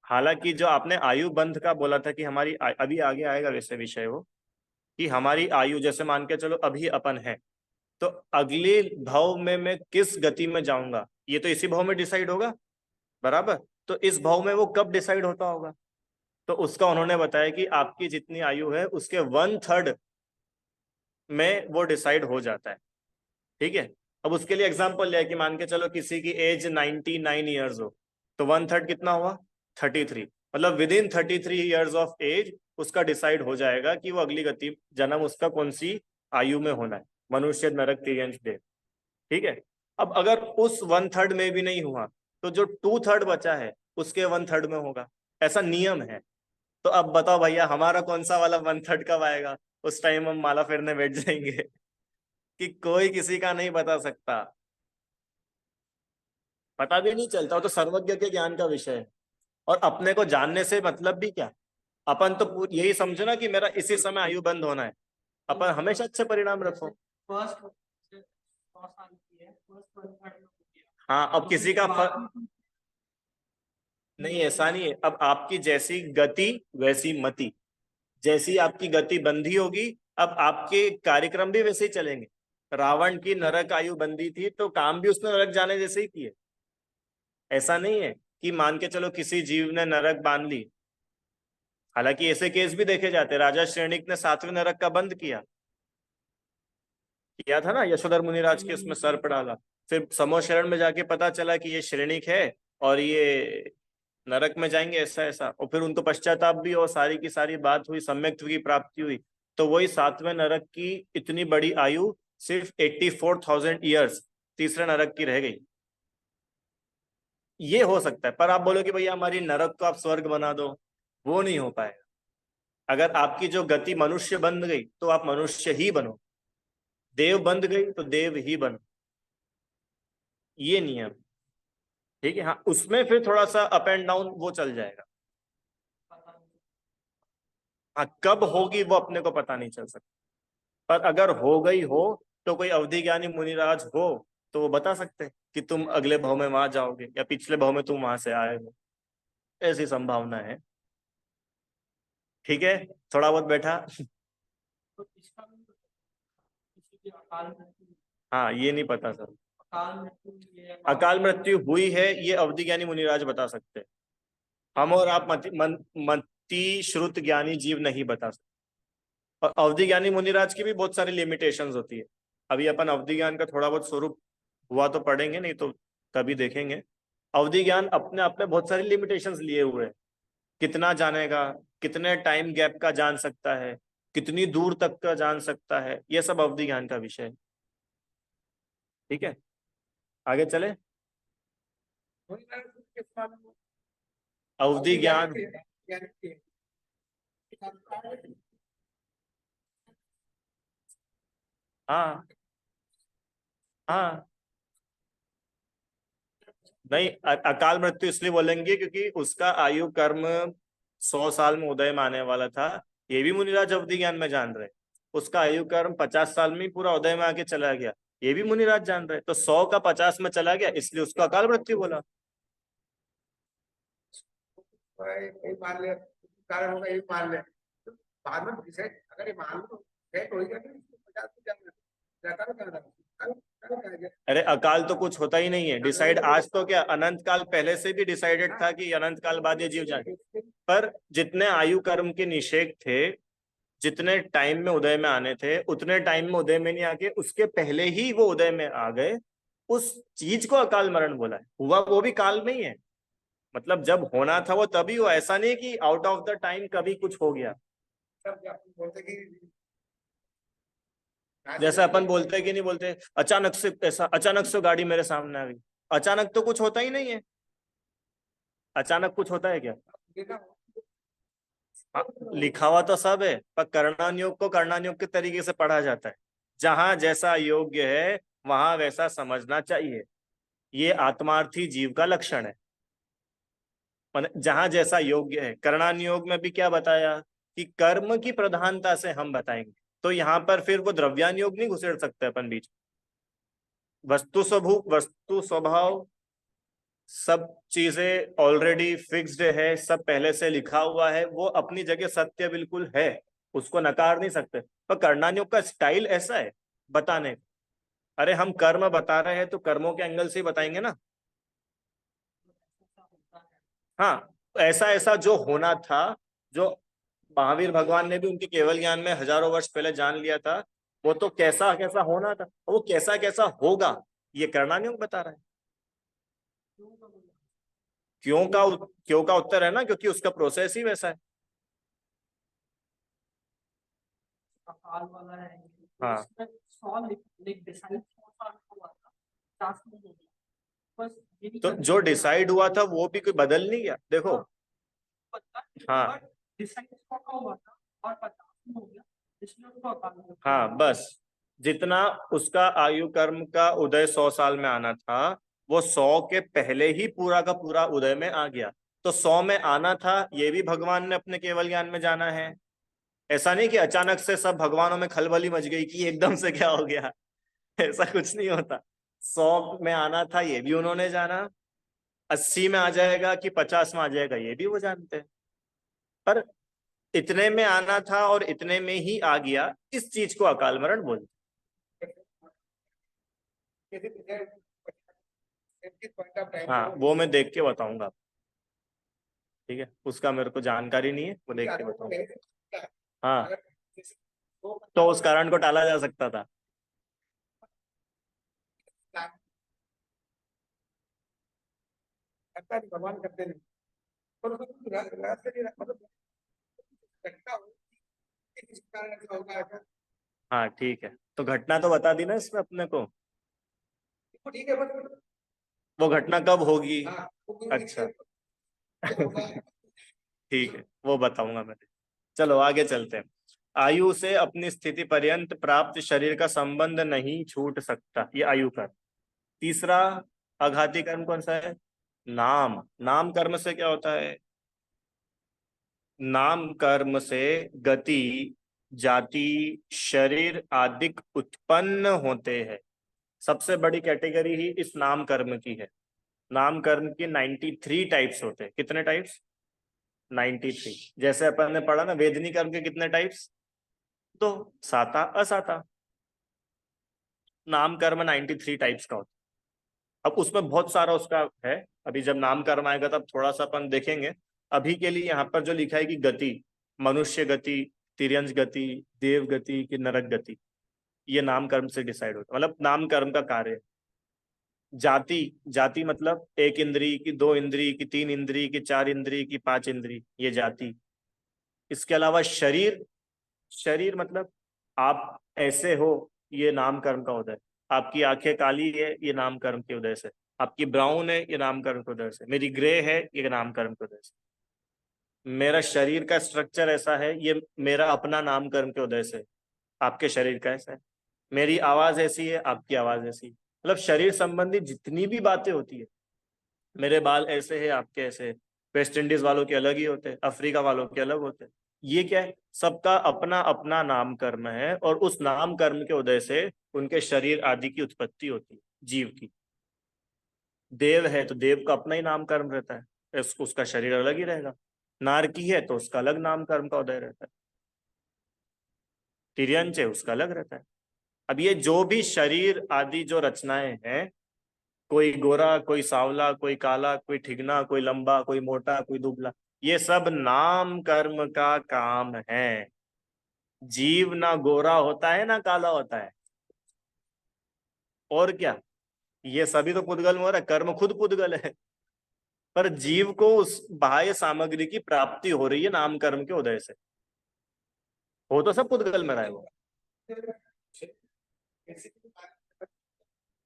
हालांकि जो आपने आयु बंध का बोला था कि हमारी अभी आगे आएगा वैसे विषय वो, कि हमारी आयु जैसे मान के चलो अभी अपन है, तो अगले भाव में मैं किस गति में जाऊंगा ये तो इसी भाव में डिसाइड होगा, बराबर। तो इस भाव में वो कब डिसाइड होता होगा? तो उसका उन्होंने बताया कि आपकी जितनी आयु है उसके 1/3 में वो डिसाइड हो जाता है। ठीक है, अब उसके लिए एग्जांपल लिया कि मान के चलो किसी की एज 99 ईयर्स हो, तो 1/3 कितना हुआ? 33। मतलब within 33 years of age उसका डिसाइड हो जाएगा कि वो अगली गति जन्म उसका कौन सी आयु में होना है, मनुष्य, नरक, तिर्यंश, देव। ठीक है, अब अगर उस 1/3 में भी नहीं हुआ तो जो 2/3 बचा है उसके 1/3 में होगा, ऐसा नियम है। तो अब बताओ भैया हमारा कौन सा वाला 1/3 कब आएगा? उस टाइम हम माला फेरने बैठ जाएंगे कि कोई किसी का नहीं बता सकता, पता भी नहीं चलता, वो तो सर्वज्ञ के ज्ञान का विषय है। और अपने को जानने से मतलब भी क्या? अपन तो यही समझो ना कि मेरा इसी समय आयु बंद होना है, अपन हमेशा अच्छे परिणाम रखो। हाँ, अब किसी का नहीं, ऐसा नहीं है। अब आपकी जैसी गति वैसी मति, जैसी आपकी गति बंधी होगी, अब आपके कार्यक्रम भी वैसे ही चलेंगे। रावण की नरक आयु बंदी थी तो काम भी उसने नरक जाने जैसे ही किए। ऐसा नहीं है कि मान के चलो किसी जीव ने नरक बांध ली, हालांकि ऐसे केस भी देखे जाते हैं। राजा श्रेणिक ने 7वें नरक का बंद किया था ना, यशोधर मुनिराज के उसमें सर्प डाला। फिर समो शरण में जाके पता चला कि ये श्रेणिक है और ये नरक में जाएंगे, ऐसा ऐसा, और फिर उनको पश्चाताप भी और सारी की सारी बात हुई, सम्यक्त्व की प्राप्ति हुई। तो वही 7वें नरक की इतनी बड़ी आयु सिर्फ 84,000 ईयर्स तीसरे नरक की रह गई। ये हो सकता है, पर आप बोलो कि भैया हमारी नरक को आप स्वर्ग बना दो, वो नहीं हो पाएगा। अगर आपकी जो गति मनुष्य बन गई तो आप मनुष्य ही बनो, देव बंध गई तो देव ही बनो, ये नियम। ठीक है, हाँ उसमें फिर थोड़ा सा अप एंड डाउन वो चल जाएगा। हाँ, कब होगी वो अपने को पता नहीं चल सकता, पर अगर हो गई हो तो कोई अवधि ज्ञानी मुनिराज हो तो वो बता सकते हैं कि तुम अगले भाव में वहां जाओगे या पिछले भाव में तुम वहां से आए हो, ऐसी संभावना है। ठीक है, थोड़ा बहुत बैठा। हाँ, ये नहीं पता सर। अकाल मृत्यु हुई है ये अवधि ज्ञानी मुनिराज बता सकते हैं, हम और आप मति श्रुत ज्ञानी जीव नहीं बता सकते। और अवधि ज्ञानी मुनिराज की भी बहुत सारी लिमिटेशंस होती है। अभी अपन अवधि ज्ञान का थोड़ा बहुत स्वरूप हुआ तो पढ़ेंगे, नहीं तो कभी देखेंगे। अवधि ज्ञान अपने आप में बहुत सारी लिमिटेशंस लिए हुए है। कितना जानेगा, कितने टाइम गैप का जान सकता है, कितनी दूर तक का जान सकता है, ये सब अवधि ज्ञान का विषय है। ठीक है, आगे चले। अवधि ज्ञान, हाँ हाँ, नहीं अकाल मृत्यु इसलिए बोलेंगे क्योंकि उसका आयु कर्म 100 साल में उदय में आने वाला था, ये भी मुनिराज अवधि ज्ञान में जान रहे। उसका आयु कर्म 50 साल में ही पूरा उदय में आके चला गया, ये भी मुनिराज जान रहे। तो 100 का 50 में चला गया इसलिए उसको अकाल मृत्यु बोला। मान ले कारण होगा, ये मान ले तो बाद में डिसाइड अगर ये मान लो सेट हो गया तो 50 में जाना अरे अकाल तो कुछ होता ही नहीं है डिसाइड, आज तो क्या अनंत काल पहले से भी डिसाइडेड था कि अनंत काल बाद ये जीव जाए। पर जितने आयु कर्म के निषेध थे, जितने टाइम में उदय में आने थे उतने टाइम में उदय में नहीं आके उसके पहले ही वो उदय में आ गए, उस चीज को अकाल मरण बोला है। हुआ वो भी काल में ही है, मतलब जब होना था वो तभी हुआ, ऐसा नहीं कि आउट ऑफ द टाइम कभी कुछ हो गया। बोलते कि जैसे अपन बोलते हैं कि नहीं बोलते, अचानक से ऐसा, अचानक से गाड़ी मेरे सामने आ गई, अचानक तो कुछ होता ही नहीं है। अचानक कुछ होता है क्या? हाँ, लिखा हुआ तो सब है पर कर्णानुयोग को कर्णानुयोग के तरीके से पढ़ा जाता है। जहां जैसा योग्य है वहां वैसा समझना चाहिए। ये आत्मार्थी जीव का लक्षण है। जहां जैसा योग्य है। करणानुयोग में भी क्या बताया कि कर्म की प्रधानता से हम बताएंगे। तो यहां पर फिर वो द्रव्यानुयोग नहीं घुसेड़ सकते अपन बीच। वस्तु स्वभाव सब चीजें ऑलरेडी फिक्स्ड है, सब पहले से लिखा हुआ है, वो अपनी जगह सत्य बिल्कुल है, उसको नकार नहीं सकते। पर करणानुयोग का स्टाइल ऐसा है बताने। अरे हम कर्म बता रहे हैं तो कर्मों के एंगल से ही बताएंगे ना। हाँ, ऐसा ऐसा जो होना था, जो महावीर भगवान ने भी उनके केवल ज्ञान में हजारों वर्ष पहले जान लिया था, वो तो कैसा कैसा होना था, वो कैसा कैसा होगा ये करणानुयोग बता रहा है। क्यों का उत्तर है ना, क्योंकि उसका प्रोसेस ही वैसा है। अकाल वाला है हाँ। उसमें 100 लिख डिसाइड 100 हुआ था 50 में हो गया बस यही तो जो डिसाइड हुआ था वो भी कोई बदल नहीं गया, देखो। हाँ डिसाइड 100 का हुआ था और 50 में हो गया इसलिए उसको अकाल। हाँ, बस जितना उसका आयु कर्म का उदय 100 साल में आना था, वो 100 के पहले ही पूरा का पूरा उदय में आ गया। तो 100 में आना था, ये भी भगवान ने अपने केवल ज्ञान में जाना है। ऐसा नहीं कि अचानक से सब भगवानों में खलबली मच गई कि एकदम से क्या हो गया। ऐसा कुछ नहीं होता। 100 में आना था ये भी उन्होंने जाना, 80 में आ जाएगा कि 50 में आ जाएगा ये भी वो जानते हैं। पर इतने में आना था और इतने में ही आ गया, इस चीज को अकाल मरण बोलते। हाँ, वो मैं देख के बताऊंगा। ठीक है, उसका मेरे को जानकारी नहीं है, वो देख के बताऊंगा। हाँ, तो उस कारण को टाला जा सकता था। भगवान करते नहीं, पर उसको रहस्य नहीं मतलब घटना हो किस कारण से होगा ऐसा। हाँ ठीक है, तो घटना तो बता दी ना इसमें अपने को। ठीक है बस वो घटना कब होगी? हाँ, अच्छा। ठीक है, वो बताऊंगा मैं। चलो आगे चलते हैं। आयु से अपनी स्थिति पर्यंत प्राप्त शरीर का संबंध नहीं छूट सकता, ये आयु कर्म। तीसरा आघाती कर्म कौन सा है? नाम। नाम कर्म से क्या होता है? नाम कर्म से गति, जाति, शरीर आदि उत्पन्न होते हैं। सबसे बड़ी कैटेगरी ही इस नाम कर्म की है। नाम कर्म की 93 टाइप्स होते हैं। कितने टाइप्स? 93। जैसे अपन ने पढ़ा ना, वेदनी कर्म के कितने टाइप्स? दो, साता असाता। नाम कर्म 93 टाइप्स का होता है। अब उसमें बहुत सारा उसका है, अभी जब नाम कर्म आएगा तब थोड़ा सा अपन देखेंगे। अभी के लिए यहाँ पर जो लिखा है कि गति, मनुष्य गति, तिर्यंश गति, देव गति की नरक गति, ये नाम कर्म से डिसाइड होता है, मतलब नाम कर्म का कार्य है। जाति, जाति मतलब एक इंद्री की, दो इंद्री की, तीन इंद्री की, चार इंद्री की, पांच इंद्री, ये जाति। इसके अलावा शरीर, शरीर मतलब आप ऐसे हो, ये नाम कर्म का उदय। आपकी आंखें काली है, ये नाम कर्म के उदय से। आपकी ब्राउन है, ये नाम कर्म के उदय से। मेरी ग्रे है, ये नाम कर्म के उदय से। मेरा शरीर का स्ट्रक्चर ऐसा है, ये मेरा अपना नाम कर्म के उदय से। आपके शरीर का ऐसा है। मेरी आवाज ऐसी है, आपकी आवाज ऐसी है। मतलब शरीर संबंधी जितनी भी बातें होती है, मेरे बाल ऐसे हैं, आपके ऐसे हैं। वेस्ट इंडीज वालों के अलग ही होते हैं, अफ्रीका वालों के अलग होते हैं। ये क्या है? सबका अपना अपना नाम कर्म है, और उस नाम कर्म के उदय से उनके शरीर आदि की उत्पत्ति होती है, जीव की। देव है तो देव का अपना ही नाम कर्म रहता है, उसका शरीर अलग ही रहेगा। नारकी है तो उसका अलग नाम कर्म का उदय रहता है। तिर्यंच है, उसका अलग रहता है। अब ये जो भी शरीर आदि जो रचनाएं हैं, कोई गोरा, कोई सांवला, कोई काला, कोई ठिगना, कोई लंबा, कोई मोटा, कोई दुबला, ये सब नाम कर्म का काम है। जीव ना गोरा होता है ना काला होता है, और क्या। ये सभी तो पुद्गल में हो रहा है, कर्म खुद पुद्गल है। पर जीव को उस बाह्य सामग्री की प्राप्ति हो रही है नाम कर्म के उदय से। हो तो सब पुद्गल में रहा है वो।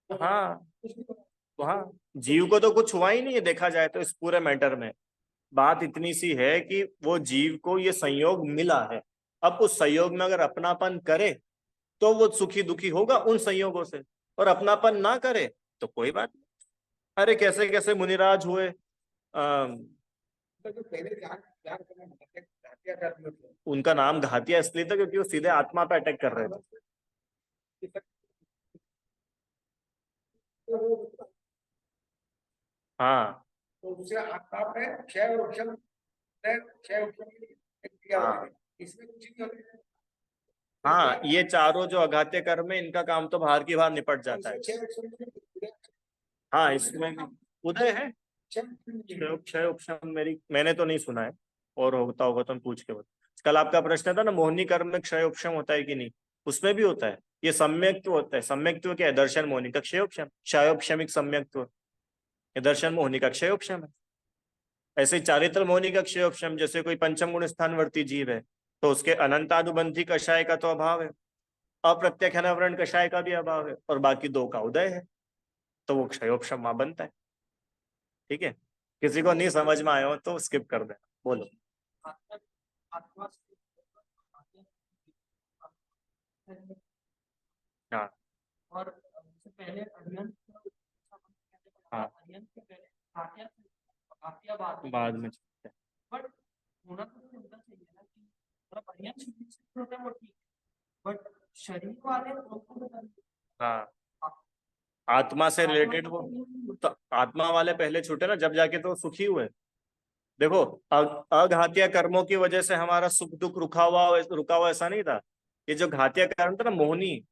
हाँ, वहाँ जीव को तो कुछ हुआ ही नहीं है देखा जाए तो इस पूरे मैटर में। बात इतनी सी है कि वो जीव को ये संयोग मिला है। अब उस संयोग में अगर अपनापन करे तो वो सुखी दुखी होगा उन संयोगों से, और अपनापन ना करे तो कोई बात नहीं। अरे कैसे कैसे मुनिराज हुए, तो जो पहले ध्यान ध्यान करना घाटिया कर्म थे, उनका नाम घातिया इसलिए था क्योंकि वो सीधे आत्मा पे अटैक कर रहे थे। हाँ तो उससे आत्मा में क्षय और उपशम, क्षय उपशम की एक क्रिया हाँ होती है, इसमें कुछ नहीं होता है। हाँ, ये चारों जो अघात्य कर्म है इनका काम तो बाहर की बाहर निपट जाता है। क्षय उपशम की क्रिया, हाँ इसमें उदय है, क्षय उपशम की क्षय क्षय उपशम मैंने तो नहीं सुना है, और होता होगा तो हम पूछ के बता। कल आपका प्रश्न था ना मोहिनी कर्म में क्षय उपशम होता है कि नहीं, उसमें भी होता है। ये सम्यक्त्व होता है। सम्यक्त्व क्या है? दर्शन मोहिनी का क्षयोपशम, क्षयोपशमिक सम्यक्त्व। ये दर्शन मोहिनी का क्षयोपशम है। ऐसे ही चारित्र मोहिनी का क्षयोपशम, जैसे कोई पंचम गुण स्थानवर्ती जीव है तो उसके अनंतानुबंधी कषाय का तो अभाव है, अप्रत्यक्षावरण कषाय का भी अभाव है, और बाकी दो का उदय है, तो वो क्षयोपशम वहां बनता है। ठीक है, किसी को नहीं समझ में आया हो तो स्किप कर देना। बोलो। आत्मा आत्मा से हाँ और उससे पहले अध्ययन, हाँ, अध्ययन से पहले घाटिया, घाटिया बाद में चलते हैं। बट होना तो उनका चाहिए ना कि मतलब अध्ययन शुरू से होता है वो ठीक, बट शरीर वाले लोगों को हाँ, आत्मा से रिलेटेड वो, तो आत्मा वाले पहले छूटे ना, जब जाके तो सुखी हुए। देखो, अघातीय कर्मों की वजह से हमारा सुख दुख रुका हुआ ऐसा नहीं था। ये जो घातीय कर्म था ना, मोहनी,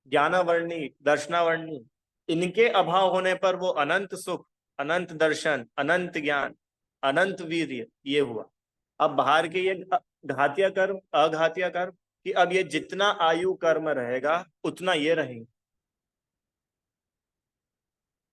ज्ञानावर्णी, दर्शनावर्णी, इनके अभाव होने पर वो अनंत सुख, अनंत दर्शन, अनंत ज्ञान, अनंत वीर्य ये हुआ। अब बाहर के ये घातीय कर्म, अघातीय कर्म, कि अब ये जितना आयु कर्म रहेगा उतना ये रहेंगे।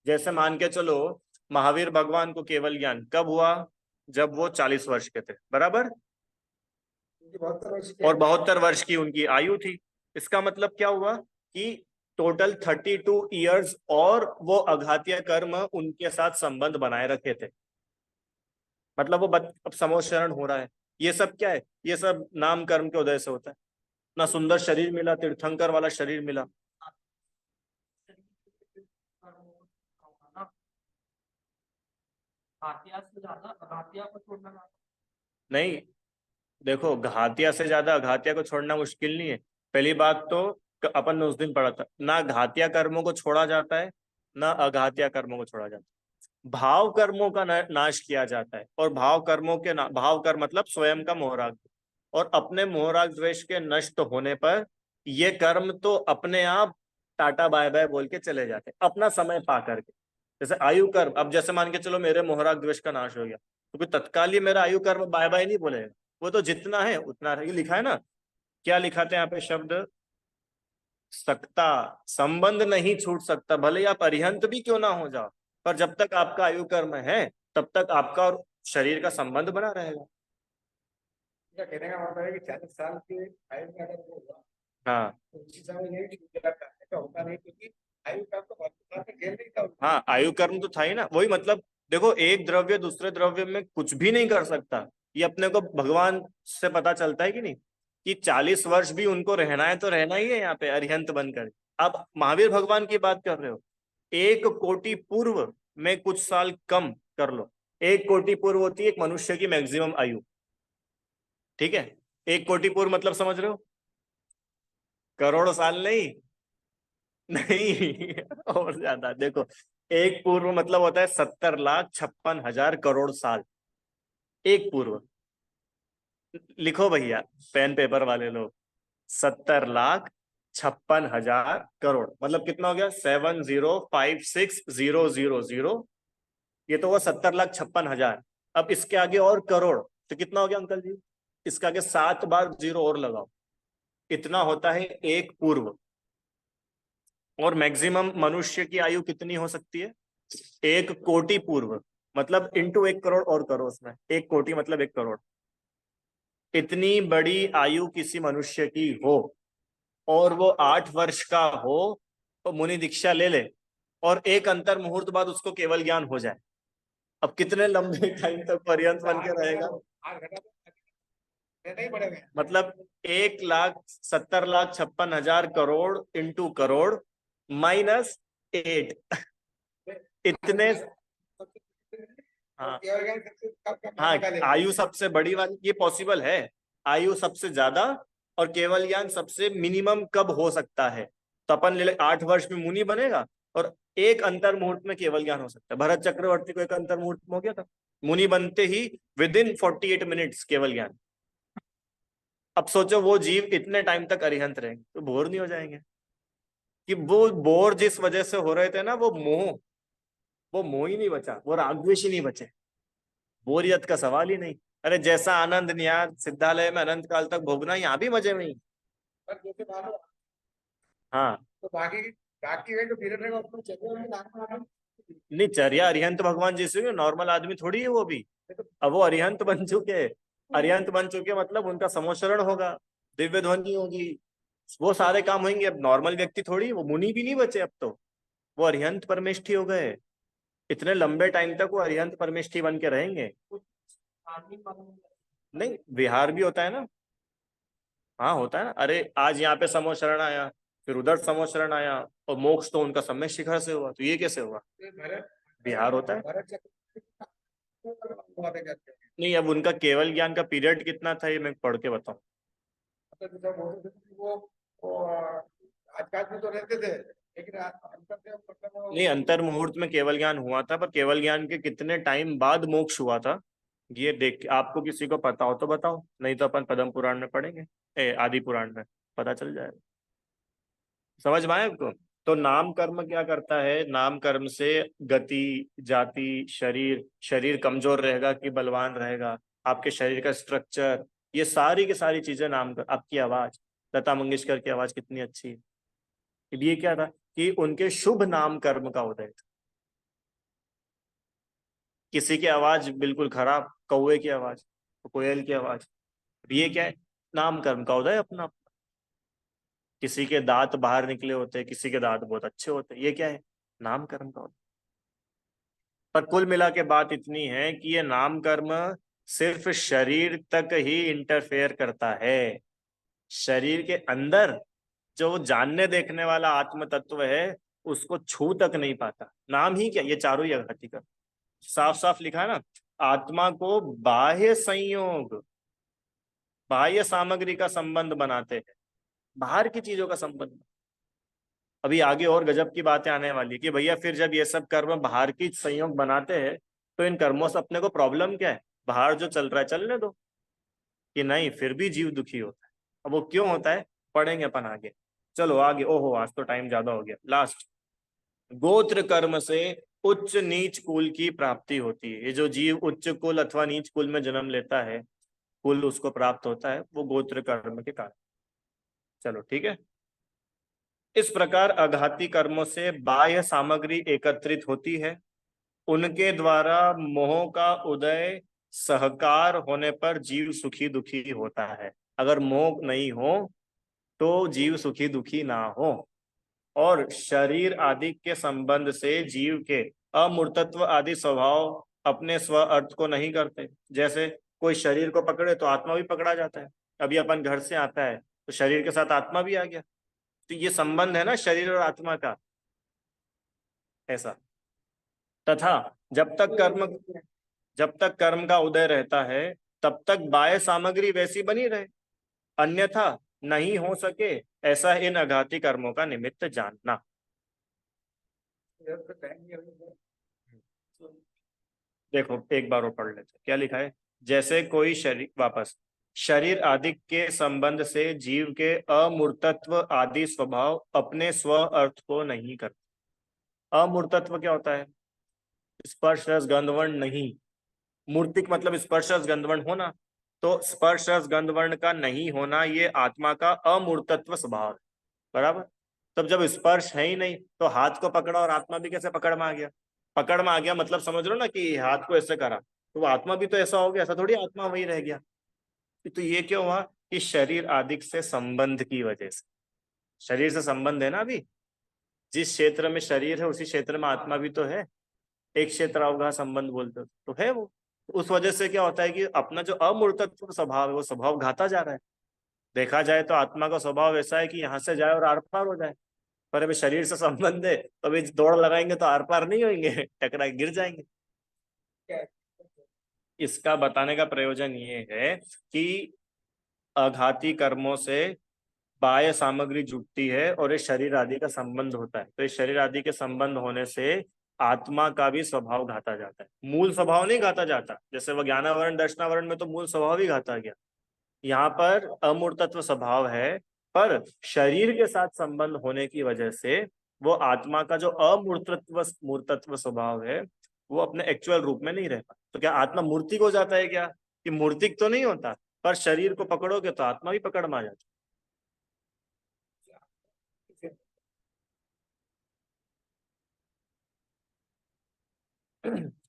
जैसे मान के चलो, महावीर भगवान को केवल ज्ञान कब हुआ? जब वो 40 वर्ष के थे, बराबर। उनकी 72 वर्ष की और 72 वर्ष की उनकी आयु थी। इसका मतलब क्या हुआ कि टोटल 32 ईयर्स और वो अघातीय कर्म उनके साथ संबंध बनाए रखे थे। मतलब वो अब समोच्चरण हो रहा है। ये सब क्या है? ये सब नाम कर्म के उदय से होता है ना। सुंदर शरीर मिला, तीर्थंकर वाला शरीर मिला। घाटिया से ज्यादा घाटिया को छोड़ना। नहीं, देखो, घातिया से ज्यादा अघातिया को छोड़ना मुश्किल नहीं है। पहली बात तो अपन ने उस दिन पढ़ा था ना, घातिया कर्मों को छोड़ा जाता है ना अघातिया कर्मों को छोड़ा जाता है। भाव कर्मों का नाश किया जाता है, और भाव कर्मों के भाव कर्म मतलब स्वयं का मोहराग, और अपने मोहराग द्वेष के नष्ट होने पर ये कर्म तो अपने आप टाटा बाय बाय बोल के चले जाते हैं अपना समय पा करके। जैसे आयु कर्म, अब जैसे मान के चलो मेरे मोहराग द्वेष का नाश हो गया, तो कोई तत्काल ही मेरा आयु कर्म बाय बाय नहीं बोलेगा। वो तो जितना है उतना है। ये लिखा है ना, क्या लिखा था यहाँ पे शब्द? सकता, संबंध नहीं छूट सकता, भले आप अरिहंत भी क्यों ना हो जाओ, पर जब तक आपका आयु कर्म है तब तक आपका और शरीर का संबंध बना रहेगा। इनका कहने का मतलब है कि 40 साल की आयु में अगर वो हुआ हाँ तो उसी समय यही छूट जाता है, ऐसा होता नहीं, क्योंकि आयु का तो बहुत साल तक खेल नहीं था उनका। हाँ, आयु कर्म तो था ही ना। वही मतलब, देखो, एक द्रव्य दूसरे द्रव्य में कुछ भी नहीं कर सकता। ये अपने को भगवान से पता चलता है कि नहीं, कि 40 वर्ष भी उनको रहना है तो रहना ही है यहाँ पे अरिहंत बनकर। अब महावीर भगवान की बात कर रहे हो, 1 कोटि पूर्व में कुछ साल कम कर लो। 1 कोटि पूर्व होती है एक मनुष्य की मैक्सिमम आयु। ठीक है, 1 कोटि पूर्व मतलब समझ रहे हो? करोड़ साल नहीं, नहीं और ज्यादा। देखो, एक पूर्व मतलब होता है 70,56,000 करोड़ साल। एक पूर्व, लिखो भैया पेन पेपर वाले लोग, 70,56,000 करोड़ मतलब कितना हो गया? 7056,000। ये तो हुआ 70,56,000। अब इसके आगे और करोड़, तो कितना हो गया अंकल जी? इसके आगे 7 बार जीरो और लगाओ, इतना होता है एक पूर्व। और मैक्सिमम मनुष्य की आयु कितनी हो सकती है? 1 कोटि पूर्व, मतलब इंटू 1 करोड़ और करो उसमें। 1 कोटि मतलब 1 करोड़। इतनी बड़ी आयु किसी मनुष्य की हो और वो 8 वर्ष का हो तो मुनि दीक्षा ले ले, और एक अंतर मुहूर्त बाद उसको केवल ज्ञान हो जाए, अब कितने लंबे टाइम तक पर्यंत बन के रहेगा? 8 घंटा नहीं बढ़ेगा। मतलब 1,70,56,000 करोड़ इंटू करोड़ माइनस 8 इतने। हाँ केवल ज्ञान सबसे कम कम हाँ, निकालेंगे। आयु सबसे बड़ी वाली ये पॉसिबल है। आयु सबसे ज्यादा और केवल ज्ञान सबसे मिनिमम कब हो सकता है? तो अपन ले 8 वर्ष में मुनि बनेगा और एक अंतर मुहूर्त में केवल ज्ञान हो सकता है। भरत चक्रवर्ती को एक अंतर मुहूर्त में हो गया था, मुनि बनते ही विदिन 48 मिनट्स केवल ज्ञान। अब सोचो वो जीव इतने टाइम तक अरिहंत रहेंगे तो बोर नहीं हो जाएंगे? कि वो बोर जिस वजह से हो रहे थे ना, वो मोह ही नहीं बचा, वो रागद्वेष ही नहीं बचे, बोरियत का सवाल ही नहीं। अरे जैसा आनंद नियार सिद्धालय में अनंत काल तक भोगना, यहाँ भी मजे में ही। पर जैसे मानो हाँ, तो बाकी बाकी है जो पीरियड रहेगा उसमें चलिए उनके नाम में आना। नहीं चर्या अरिहंत भगवान जैसे नॉर्मल आदमी थोड़ी है वो भी। अब वो अरिहंत बन चुके हैं। अरिहंत बन चुके मतलब उनका समोशरण होगा, दिव्य ध्वनि होगी, वो सारे काम होंगे। अब नॉर्मल व्यक्ति थोड़ी, वो मुनि भी नहीं बचे अब तो, वो अरिहंत परमेष्ठी हो गए। इतने लंबे टाइम तक वो अरिहंत परमेष्ठी बन के रहेंगे। आदमी मालूम नहीं, विहार भी होता है ना। हाँ होता है ना। अरे आज यहाँ पे समोशरण आया, फिर उधर समोशरण आया, और मोक्ष तो उनका सम्यक शिखर से हुआ, तो ये कैसे हुआ? तो भरत विहार होता है। भरत चक्र बातें करते हैं। नहीं, अब उनका केवल ज्ञान का पीरियड कितना था ये मैं पढ़ के बताऊं? मतलब जैसा बोलते थे कि वो आजकल में तो रहते थे लेकिन अंतर से मतलब नहीं, अंतर मुहूर्त में केवल ज्ञान हुआ था, पर केवल ज्ञान के कितने टाइम बाद मोक्ष हुआ था ये देख के आपको किसी को पता हो तो बताओ, नहीं तो अपन पद्म पुराण में पढ़ेंगे, आदि पुराण में पता चल जाएगा। समझ में आए आपको? तो नाम कर्म क्या करता है? नाम कर्म से गति, जाति, शरीर, शरीर कमजोर रहेगा कि बलवान रहेगा, आपके शरीर का स्ट्रक्चर, ये सारी की सारी चीजें नाम कर। आपकी आवाज, लता मंगेशकर की आवाज कितनी अच्छी है। ये क्या था कि उनके शुभ नाम कर्म का उदय था। किसी की आवाज बिल्कुल खराब, कौवे की आवाज, कोयल की आवाज, ये क्या है? नाम कर्म का उदय अपना। किसी के दांत बाहर निकले होते हैं, किसी के दांत बहुत अच्छे होते हैं, ये क्या है? नाम कर्म का उदय। पर कुल मिला के बात इतनी है कि ये नाम कर्म सिर्फ शरीर तक ही इंटरफेयर करता है। शरीर के अंदर जो जानने देखने वाला आत्म तत्व है उसको छू तक नहीं पाता। नाम ही क्या, ये चारों ही अघाती कर्म। साफ साफ लिखा है ना, आत्मा को बाह्य संयोग, बाह्य सामग्री का संबंध बनाते हैं, बाहर की चीजों का संबंध। अभी आगे और गजब की बातें आने वाली है कि भैया फिर जब ये सब कर्म बाहर की संयोग बनाते हैं तो इन कर्मों से अपने को प्रॉब्लम क्या है? बाहर जो चल रहा है चलने दो। कि नहीं, फिर भी जीव दुखी होता है। अब वो क्यों होता है पढ़ेंगे अपन आगे। चलो आगे। ओहो, आज तो टाइम ज्यादा हो गया। लास्ट, गोत्र कर्म से उच्च नीच कुल की प्राप्ति होती है। ये जो जीव उच्च कुल अथवा नीच कुल में जन्म लेता है, कुल उसको प्राप्त होता है वो गोत्र कर्म के कारण। चलो ठीक है। इस प्रकार अघाती कर्मों से बाह्य सामग्री एकत्रित होती है, उनके द्वारा मोह का उदय सहकार होने पर जीव सुखी दुखी होता है। अगर मोह नहीं हो तो जीव सुखी दुखी ना हो। और शरीर आदि के संबंध से जीव के अमूर्तत्व आदि स्वभाव अपने स्व अर्थ को नहीं करते। जैसे कोई शरीर को पकड़े तो आत्मा भी पकड़ा जाता है। अभी अपन घर से आता है तो शरीर के साथ आत्मा भी आ गया, तो ये संबंध है ना शरीर और आत्मा का, ऐसा। तथा जब तक कर्म जब तक कर्म का उदय रहता है तब तक बाह्य सामग्री वैसी बनी रहे, अन्यथा नहीं हो सके ऐसा इन अघाती कर्मों का निमित्त जानना। देखो एक बार और पढ़ लेते हैं। क्या लिखा है? जैसे कोई शरीर, वापस, शरीर आदि के संबंध से जीव के अमूर्तत्व आदि स्वभाव अपने स्व अर्थ को नहीं करते। अमूर्तत्व क्या होता है? स्पर्श रस गंध वर्ण नहीं। मूर्तिक मतलब स्पर्श रस गंध वर्ण होना। तो स्पर्श रस गंध वर्ण का नहीं होना ये आत्मा का अमूर्तत्व स्वभाव है। बराबर। तब जब स्पर्श है ही नहीं तो हाथ को पकड़ा और आत्मा भी कैसे पकड़ में आ गया? पकड़ में आ गया मतलब समझ लो ना कि हाथ को ऐसे करा तो वो आत्मा भी तो ऐसा हो गया, ऐसा थोड़ी आत्मा वही रह गया। तो ये क्यों हुआ? कि शरीर आदि से संबंध की वजह से। शरीर से संबंध है ना। अभी जिस क्षेत्र में शरीर है उसी क्षेत्र में आत्मा भी तो है। एक क्षेत्र अवगाह संबंध बोलते हो तो है वो। उस वजह से क्या होता है कि अपना जो अमूर्तत्व स्वभाव है वो स्वभाव घाता जा रहा है। देखा जाए तो आत्मा का स्वभाव ऐसा है कि यहाँ से जाए और आर पार हो जाए, पर अभी शरीर से संबंध है तो अभी दौड़ लगाएंगे तो आर पार नहीं होंगे, टकरा गिर जाएंगे। इसका बताने का प्रयोजन ये है कि आघाती कर्मों से बाह्य सामग्री जुटती है और इस शरीर आदि का संबंध होता है, तो इस शरीर आदि के संबंध होने से आत्मा का भी स्वभाव घाता जाता है। मूल स्वभाव नहीं घाता जाता, जैसे वो ज्ञानावरण दर्शनावरण में तो मूल स्वभाव ही घाता गया, यहाँ पर अमूर्तत्व स्वभाव है, पर शरीर के साथ संबंध होने की वजह से वो आत्मा का जो अमूर्तत्व मूर्तत्व स्वभाव है वो अपने एक्चुअल रूप में नहीं रहता। तो क्या आत्मा मूर्तिक हो जाता है क्या? कि मूर्तिक तो नहीं होता, पर शरीर को पकड़ोगे तो आत्मा भी पकड़ में आ जाती है।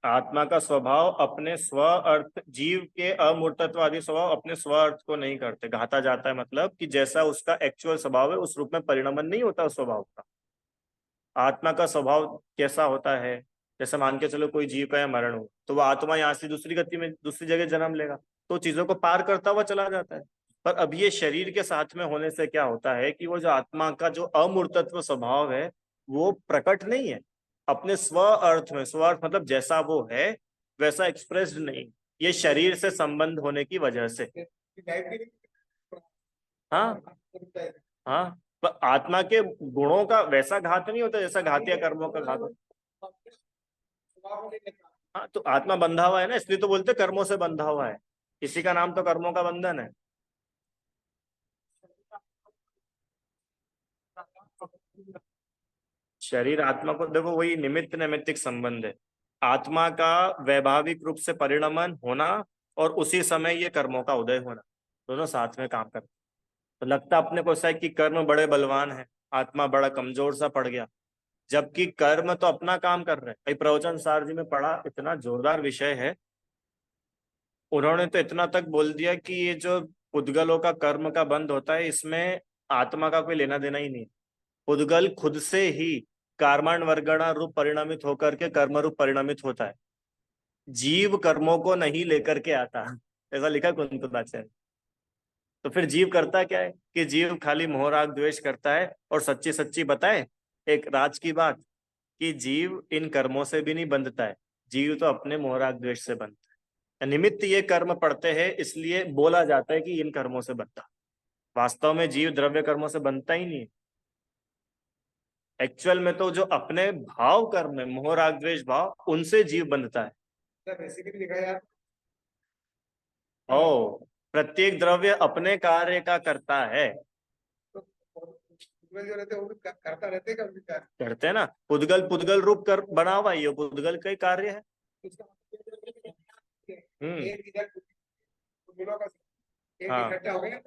आत्मा का स्वभाव अपने स्व अर्थ, जीव के अमूर्तत्व आदि स्वभाव अपने स्व अर्थ को नहीं करते, घाता जाता है मतलब कि जैसा उसका एक्चुअल स्वभाव है उस रूप में परिणमन नहीं होता उस स्वभाव का। आत्मा का स्वभाव कैसा होता है, जैसे मान के चलो कोई जीव का या मरण हो तो वो आत्मा यहाँ से दूसरी गति में दूसरी जगह जन्म लेगा, तो चीजों को पार करता हुआ चला जाता है। पर अब ये शरीर के साथ में होने से क्या होता है कि वो जो आत्मा का जो अमूर्तत्व स्वभाव है वो प्रकट नहीं है अपने स्व अर्थ में। स्व अर्थ मतलब जैसा वो है वैसा एक्सप्रेस्ड नहीं, ये शरीर से संबंध होने की वजह से। हाँ हाँ, पर आत्मा के गुणों का वैसा घात नहीं होता जैसा घातीय कर्मों का घात होता। हाँ, तो आत्मा बंधा हुआ है ना, इसलिए तो बोलते कर्मों से बंधा हुआ है, इसी का नाम तो कर्मों का बंधन है। शरीर आत्मा को देखो वही निमित्त नैमित्तिक संबंध है। आत्मा का वैभाविक रूप से परिणमन होना और उसी समय ये कर्मों का उदय होना, दोनों साथ में काम करते। तो लगता अपने को ऐसा है कि कर्म बड़े बलवान है, आत्मा बड़ा कमजोर सा पड़ गया, जबकि कर्म तो अपना काम कर रहे हैं। भाई प्रवचन सार जी में पढ़ा, इतना जोरदार विषय है, उन्होंने तो इतना तक बोल दिया कि ये जो पुद्गलों का कर्म का बंध होता है इसमें आत्मा का कोई लेना देना ही नहीं। पुद्गल खुद से ही कार्माण वर्गणा रूप परिणामित होकर के कर्म रूप परिणामित होता है, जीव कर्मों को नहीं लेकर के आता, ऐसा लिखा कुंतलाचार्य। तो फिर जीव करता क्या है कि जीव खाली मोह राग द्वेष करता है, और सच्ची सच्ची बताए एक राज की बात, कि जीव इन कर्मों से भी नहीं बंधता है, जीव तो अपने मोह राग द्वेष से बंधता है। निमित्त ये कर्म पड़ते हैं इसलिए बोला जाता है कि इन कर्मों से बंधता, वास्तव में जीव द्रव्य कर्मों से बंधता ही नहीं है। एक्चुअल में तो जो अपने भाव कर्म है मोह राग द्वेष भाव, उनसे जीव बंधता है। बेसिकली लिखा है यार, ओ, प्रत्येक द्रव्य अपने कार्य का करता है। तो पुद्गल जो रहते हैं वो भी करता रहते हैं कभी कार्य। करते हैं ना, पुद्गल पुद्गल रूप कर बना हुआ ये पुद्गल का ही कार्य है। इसका मतलब ये है कि हम्म। एक इधर पुद्गलों का एक हाँ। इकट्ठा हो गया,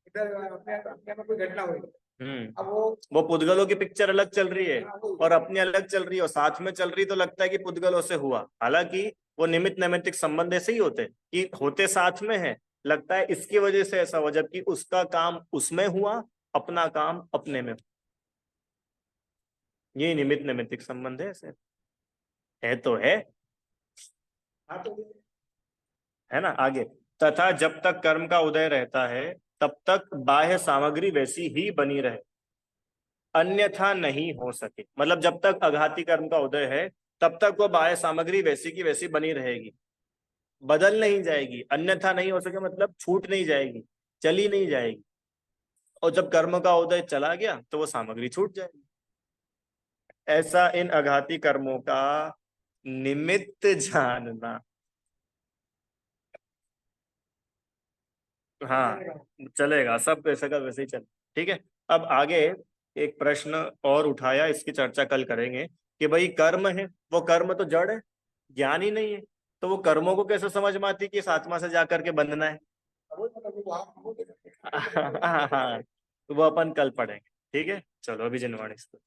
इधर अपने अपने में कोई घटना हुई, अब वो पुद्गलों की पिक्चर अलग चल रही है हाँ, वो और अपनी अलग चल रही है, और साथ में चल रही तो लगता है कि पुद्गलों से हुआ, हालांकि वो निमित्त नैमित्तिक संबंध ऐसे ही होते कि होते साथ में है, लगता है इसकी वजह से ऐसा हुआ, जबकि उसका काम उसमें हुआ, अपना काम अपने में। ये निमित्त नैमित्तिक संबंध है, ऐसे है तो हाँ तो है ना। आगे, तथा जब तक कर्म का उदय रहता है तब तक बाह्य सामग्री वैसी ही बनी रहे, अन्यथा नहीं हो सके। मतलब जब तक अघाती कर्म का उदय है तब तक वो बाह्य सामग्री वैसी की वैसी बनी रहेगी, बदल नहीं जाएगी। अन्यथा नहीं हो सके मतलब छूट नहीं जाएगी, चली नहीं जाएगी, और जब कर्म का उदय चला गया तो वो सामग्री छूट जाएगी। ऐसा इन अघाती कर्मों का निमित्त जानना। हाँ, चलेगा, सब वैसे का वैसे ही चल। ठीक है। अब आगे एक प्रश्न और उठाया, इसकी चर्चा कल करेंगे कि भाई कर्म है, वो कर्म तो जड़ है, ज्ञान ही नहीं है, तो वो कर्मों को कैसे समझ में आती कि इस आत्मा से जाकर के बंधना है। वो मतलब वो आप वो हाँ, तो वो अपन कल पढ़ेंगे। ठीक है, चलो अभी जिनवाणी से।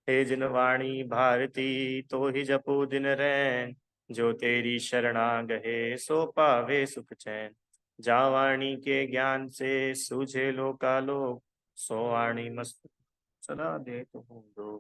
हे जिनवाणी भारती तो ही जपो दिन रैन, जो तेरी शरणा गहे सो पावे सुख चैन। जा वाणी के ज्ञान से सूझे लोकालोक, सो वाणी मस्त सदा दे तुम।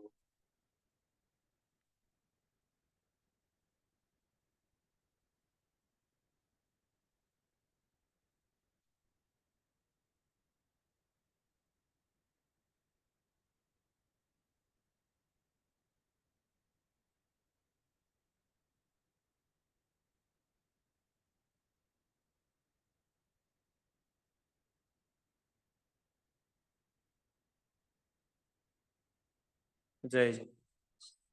जय जी।